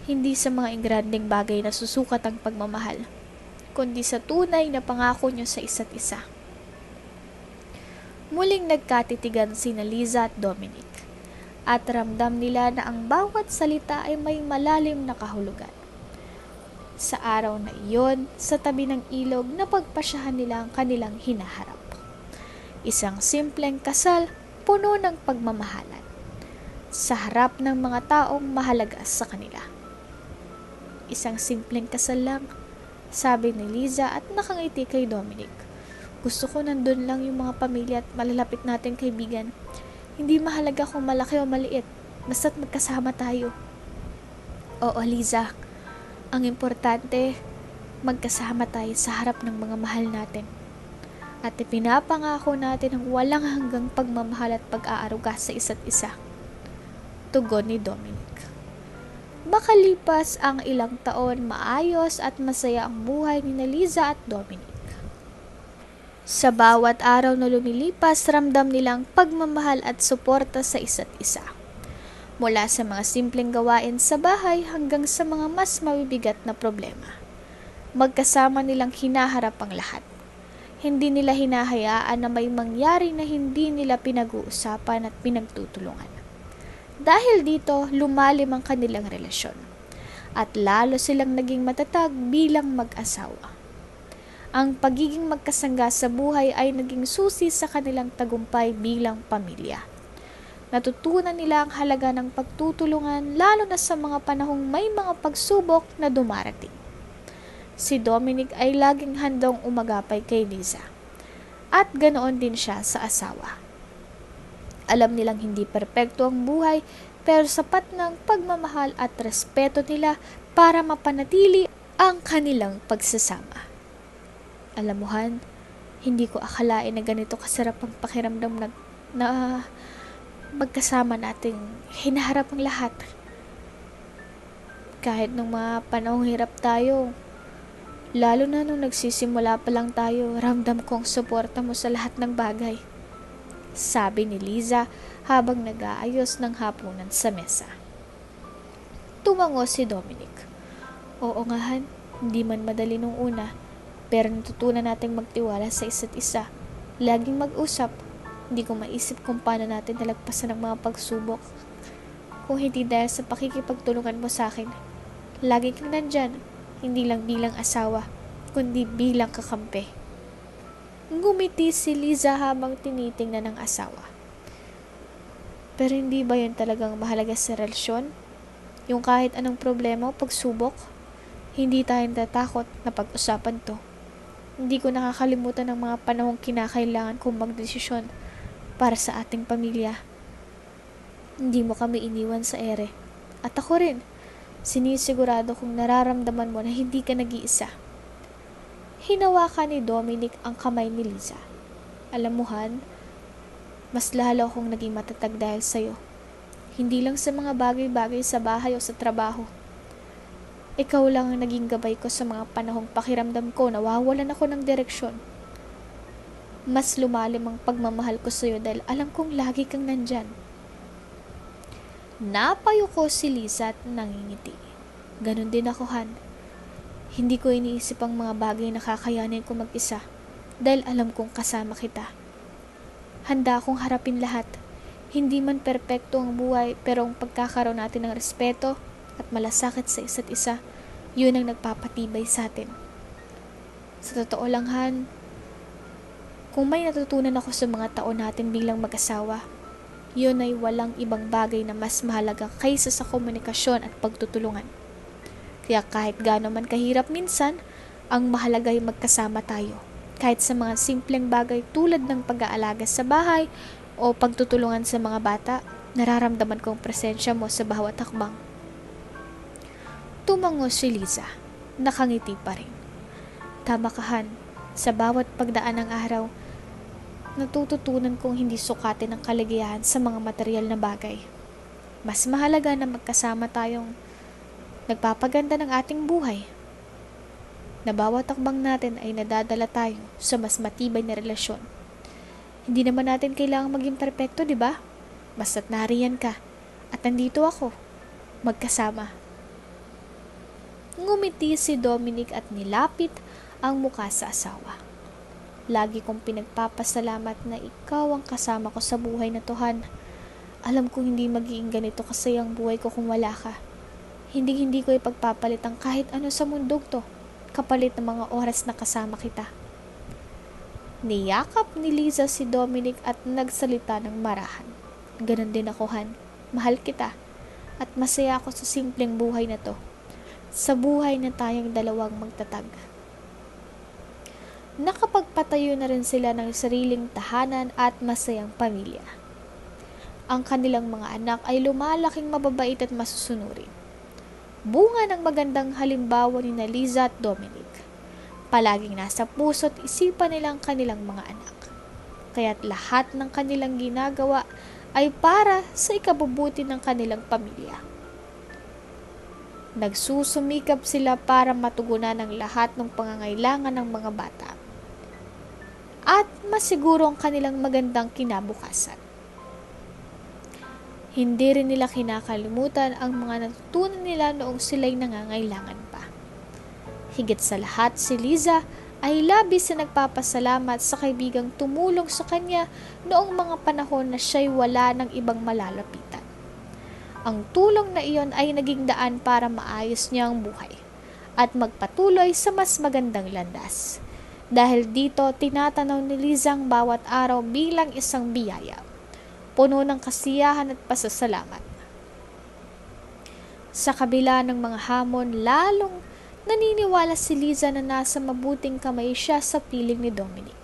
hindi sa mga ingranding bagay na susukat ang pagmamahal, kundi sa tunay na pangako nyo sa isa't isa. Muling nagkatitigan sina Liza at Dominic. At ramdam nila na ang bawat salita ay may malalim na kahulugan. Sa araw na iyon, sa tabi ng ilog, napagpasyahan nila ang kanilang hinaharap. Isang simpleng kasal, puno ng pagmamahalan, sa harap ng mga taong mahalaga sa kanila. Isang simpleng kasal lang, sabi ni Liza at nakangiti kay Dominic. Gusto ko nandun lang yung mga pamilya at malalapit natin kaibigan. Hindi mahalaga kung malaki o maliit, basta't magkasama tayo. Oo, Liza. Ang importante, magkasama tayo sa harap ng mga mahal natin. At ipinapangako natin ang walang hanggang pagmamahal at pag-aaruga sa isa't isa. Tugon ni Dominic. Makalipas ang ilang taon, maayos at masaya ang buhay ni Liza at Dominic. Sa bawat araw na lumilipas, ramdam nilang pagmamahal at suporta sa isa't isa. Mula sa mga simpleng gawain sa bahay hanggang sa mga mas mabibigat na problema. Magkasama nilang hinaharap ang lahat. Hindi nila hinahayaan na may mangyari na hindi nila pinag-uusapan at pinagtutulungan. Dahil dito, lumalim ang kanilang relasyon. At lalo silang naging matatag bilang mag-asawa. Ang pagiging magkasangga sa buhay ay naging susi sa kanilang tagumpay bilang pamilya. Natutunan nila ang halaga ng pagtutulungan lalo na sa mga panahong may mga pagsubok na dumarating. Si Dominic ay laging handang umagapay kay Liza. At ganoon din siya sa asawa. Alam nilang hindi perpekto ang buhay pero sapat ng pagmamahal at respeto nila para mapanatili ang kanilang pagsasama. Alam mo Han, hindi ko akalain na ganito kasarap ang pakiramdam na magkasama nating hinaharap ang lahat. Kahit nung mga panahong hirap tayo, lalo na nung nagsisimula pa lang tayo, ramdam kong suporta mo sa lahat ng bagay. Sabi ni Liza habang nag-aayos ng hapunan sa mesa. Tumango si Dominic. Oo nga Han, hindi man madali nung una, pero natutunan nating magtiwala sa isa't isa. Laging mag-usap. Hindi ko maisip kung paano natin nalagpasan ang mga pagsubok. Kung hindi dahil sa pakikipagtulungan mo sa akin. Lagi kang nandyan, hindi lang bilang asawa, kundi bilang kakampi. Ngumiti si Liza habang tinitingnan ng asawa. Pero hindi ba yun talagang mahalaga sa relasyon? Yung kahit anong problema o pagsubok, hindi tayong tatakot na pag-usapan to. Hindi ko nakakalimutan ang mga panahong kinakailangan kong magdesisyon para sa ating pamilya. Hindi mo kami iniwan sa ere. At ako rin, sinisigurado kong nararamdaman mo na hindi ka nag-iisa. Hinawakan ni Dominic ang kamay ni Liza. Alam mo Han, mas lalo akong naging matatag dahil sa'yo. Hindi lang sa mga bagay-bagay sa bahay o sa trabaho. Ikaw lang ang naging gabay ko sa mga panahong pakiramdam ko nawawalan ako ng direksyon. Mas lumalim ang pagmamahal ko sa iyo dahil alam kong lagi kang nandyan. Napayo ko si Liza at nangingiti. Ganon din ako Han. Hindi ko iniisip ang mga bagay na kakayanin ko mag-isa dahil alam kong kasama kita. Handa akong harapin lahat. Hindi man perpekto ang buhay pero ang pagkakaroon natin ng respeto at malasakit sa isa't isa, yun ang nagpapatibay sa atin. Sa totoo lang Han, kung may natutunan ako sa mga taon natin bilang mag-asawa, yun ay walang ibang bagay na mas mahalaga kaysa sa komunikasyon at pagtutulungan. Kaya kahit gaano man kahirap minsan, ang mahalaga ay magkasama tayo. Kahit sa mga simpleng bagay tulad ng pag-aalaga sa bahay o pagtutulungan sa mga bata, nararamdaman kong presensya mo sa bawat hakbang. Tumango si Liza. Nakangiti pa rin. Tama ka Han. Sa bawat pagdaan ng araw, natututunan kong hindi sukatin ang kaligayahan sa mga material na bagay. Mas mahalaga na magkasama tayong nagpapaganda ng ating buhay. Na bawat takbang natin ay nadadala tayo sa mas matibay na relasyon. Hindi naman natin kailangang maging perpekto, di ba? Basta't nariyan ka at nandito ako, magkasama. Ngumiti si Dominic at nilapit ang mukha sa asawa. Lagi kong pinagpapasalamat na ikaw ang kasama ko sa buhay na to Han. Alam kong hindi magiging ganito kasayang buhay ko kung wala ka. Hindi ko ipagpapalit ang kahit ano sa mundong to, kapalit ng mga oras na kasama kita. Niyakap ni Liza si Dominic at nagsalita ng marahan. Ganon din ako Han, mahal kita at masaya ako sa simpleng buhay na to. Sa buhay na tayong dalawang magtatag. Nakapagpatayo na rin sila ng sariling tahanan at masayang pamilya. Ang kanilang mga anak ay lumalaking mababait at masusunurin. Bunga ng magandang halimbawa ni Liza at Dominic. Palaging nasa puso't isipan nila ang kanilang mga anak. Kaya't lahat ng kanilang ginagawa ay para sa ikabubuti ng kanilang pamilya. Nagsusumikap sila para matugunan ang lahat ng pangangailangan ng mga bata at masiguro ang kanilang magandang kinabukasan. Hindi rin nila kinakalimutan ang mga natutunan nila noong sila'y nangangailangan pa. Higit sa lahat, si Liza ay labis na nagpapasalamat sa kaibigang tumulong sa kanya noong mga panahon na siya'y wala ng ibang malalapitan. Ang tulong na iyon ay naging daan para maayos niya ang buhay at magpatuloy sa mas magandang landas. Dahil dito, tinatanaw ni Liza ang bawat araw bilang isang biyaya, puno ng kasiyahan at pasasalamat. Sa kabila ng mga hamon, lalong naniniwala si Liza na nasa mabuting kamay siya sa piling ni Dominic.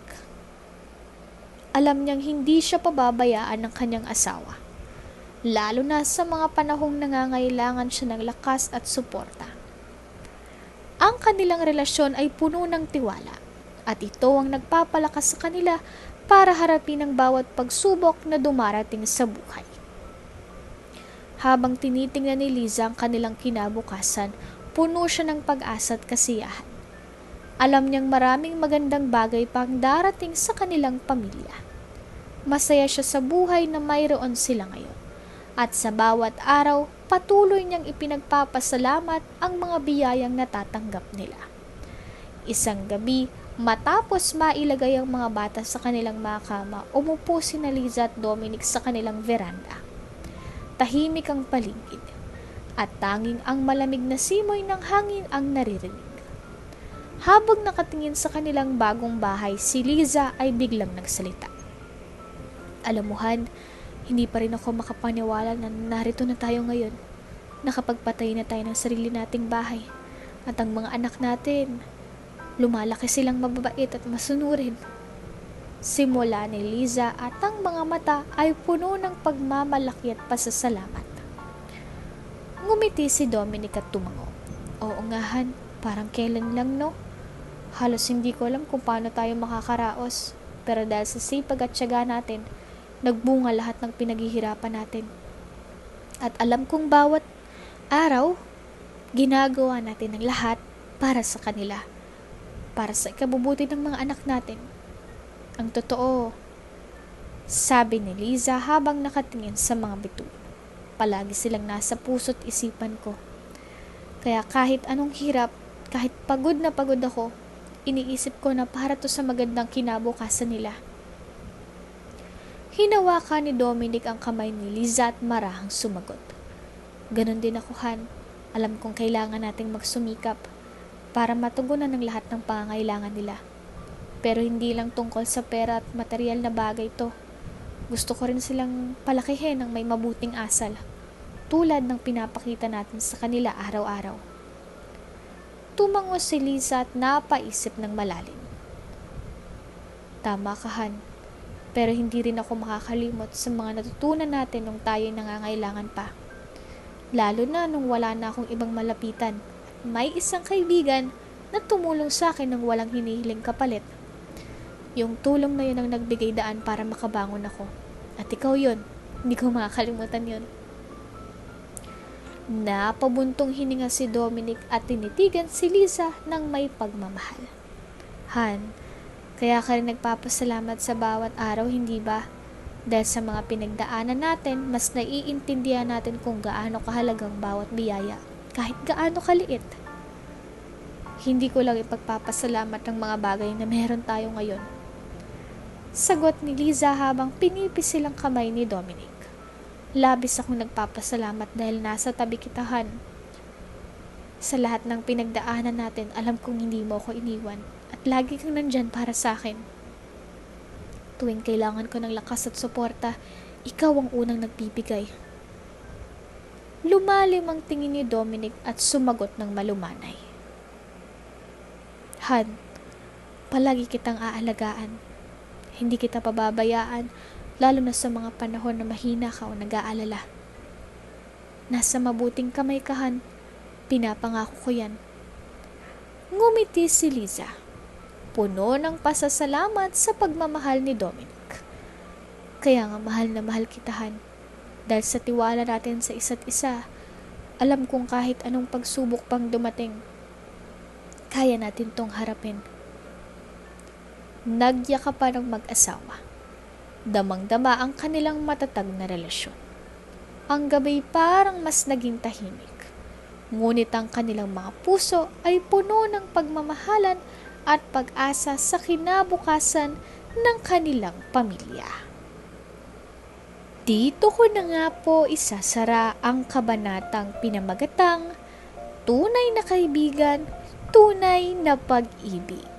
Alam niyang hindi siya pababayaan ng kanyang asawa, lalo na sa mga panahong nangangailangan siya ng lakas at suporta. Ang kanilang relasyon ay puno ng tiwala at ito ang nagpapalakas sa kanila para harapin ang bawat pagsubok na dumarating sa buhay. Habang tinitingnan ni Liza ang kanilang kinabukasan, puno siya ng pag-asa at kasiyahan. Alam niyang maraming magandang bagay pang darating sa kanilang pamilya. Masaya siya sa buhay na mayroon sila ngayon. At sa bawat araw, patuloy niyang ipinagpapasalamat ang mga biyayang natatanggap nila. Isang gabi, matapos mailagay ang mga bata sa kanilang mga kama, umupo sina Liza at Dominic sa kanilang veranda. Tahimik ang paligid, at tanging ang malamig na simoy ng hangin ang naririnig. Habang nakatingin sa kanilang bagong bahay, si Liza ay biglang nagsalita. Alam mo, Han, hindi pa rin ako makapaniwala na narito na tayo ngayon. Nakapagpatay na tayo ng sarili nating bahay. At ang mga anak natin, lumalaki silang mababait at masunurin. Simula ni Liza at ang mga mata ay puno ng pagmamalaki at pasasalamat. Ngumiti si Dominic at tumango. Oo nga, Han, parang kailan lang, no? Halos hindi ko alam kung paano tayo makakaraos. Pero dahil sa sipag at tiyaga natin, nagbunga lahat ng pinaghihirapan natin. At alam kong bawat araw, ginagawa natin ang lahat para sa kanila. Para sa ikabubuti ng mga anak natin. Ang totoo, sabi ni Liza habang nakatingin sa mga bituin. Palagi silang nasa puso't isipan ko. Kaya kahit anong hirap, kahit pagod na pagod ako, iniisip ko na para to sa magandang kinabukasan nila. Hinawakan ni Dominic ang kamay ni Liza at marahang sumagot. Ganon din ako, Han. Alam kong kailangan nating magsumikap para matugunan ng lahat ng pangangailangan nila. Pero hindi lang tungkol sa pera at material na bagay to. Gusto ko rin silang palakihin ng may mabuting asal, tulad ng pinapakita natin sa kanila araw-araw. Tumango si Liza at napaisip ng malalim. Tama ka, Han. Pero hindi rin ako makakalimot sa mga natutunan natin nung tayo'y nangangailangan pa. Lalo na nung wala na akong ibang malapitan. May isang kaibigan na tumulong sa akin nang walang hinihiling kapalit. Yung tulong na yun ang nagbigay daan para makabangon ako. At ikaw yun. Hindi ko makakalimutan yun. Napabuntong hininga si Dominic at tinitigan si Liza ng may pagmamahal. Han, kaya ka rin nagpapasalamat sa bawat araw, hindi ba? Dahil sa mga pinagdaanan natin, mas naiintindihan natin kung gaano kahalagang bawat biyaya, kahit gaano kaliit. Hindi ko lang ipagpapasalamat ng mga bagay na meron tayo ngayon. Sagot ni Liza habang pinipisil ang kamay ni Dominic. Labis akong nagpapasalamat dahil nasa tabi kita, Han. Sa lahat ng pinagdaanan natin, alam kong hindi mo ako iniwan at lagi kang nandyan para sa akin. Tuwing kailangan ko ng lakas at suporta, ikaw ang unang nagbibigay. Lumalim ang tingin ni Dominic at sumagot ng malumanay. Han, palagi kitang aalagaan. Hindi kita pababayaan, lalo na sa mga panahon na mahina ka o nag-aalala. Nasa mabuting kamay ka, Han. Pinapangako ko yan. Ngumiti si Liza, puno ng pasasalamat sa pagmamahal ni Dominic. Kaya nga mahal na mahal kitahan. Dahil sa tiwala natin sa isa't isa, alam kong kahit anong pagsubok pang dumating, kaya natin tong harapin. Nagyakapan ng mag-asawa. Damang-dama ang kanilang matatag na relasyon. Ang gabi parang mas naging tahimik. Ngunit ang kanilang mga puso ay puno ng pagmamahalan at pag-asa sa kinabukasan ng kanilang pamilya. Dito ko na nga po isasara ang kabanatang pinamagatang Tunay na Kaibigan, Tunay na Pag-ibig.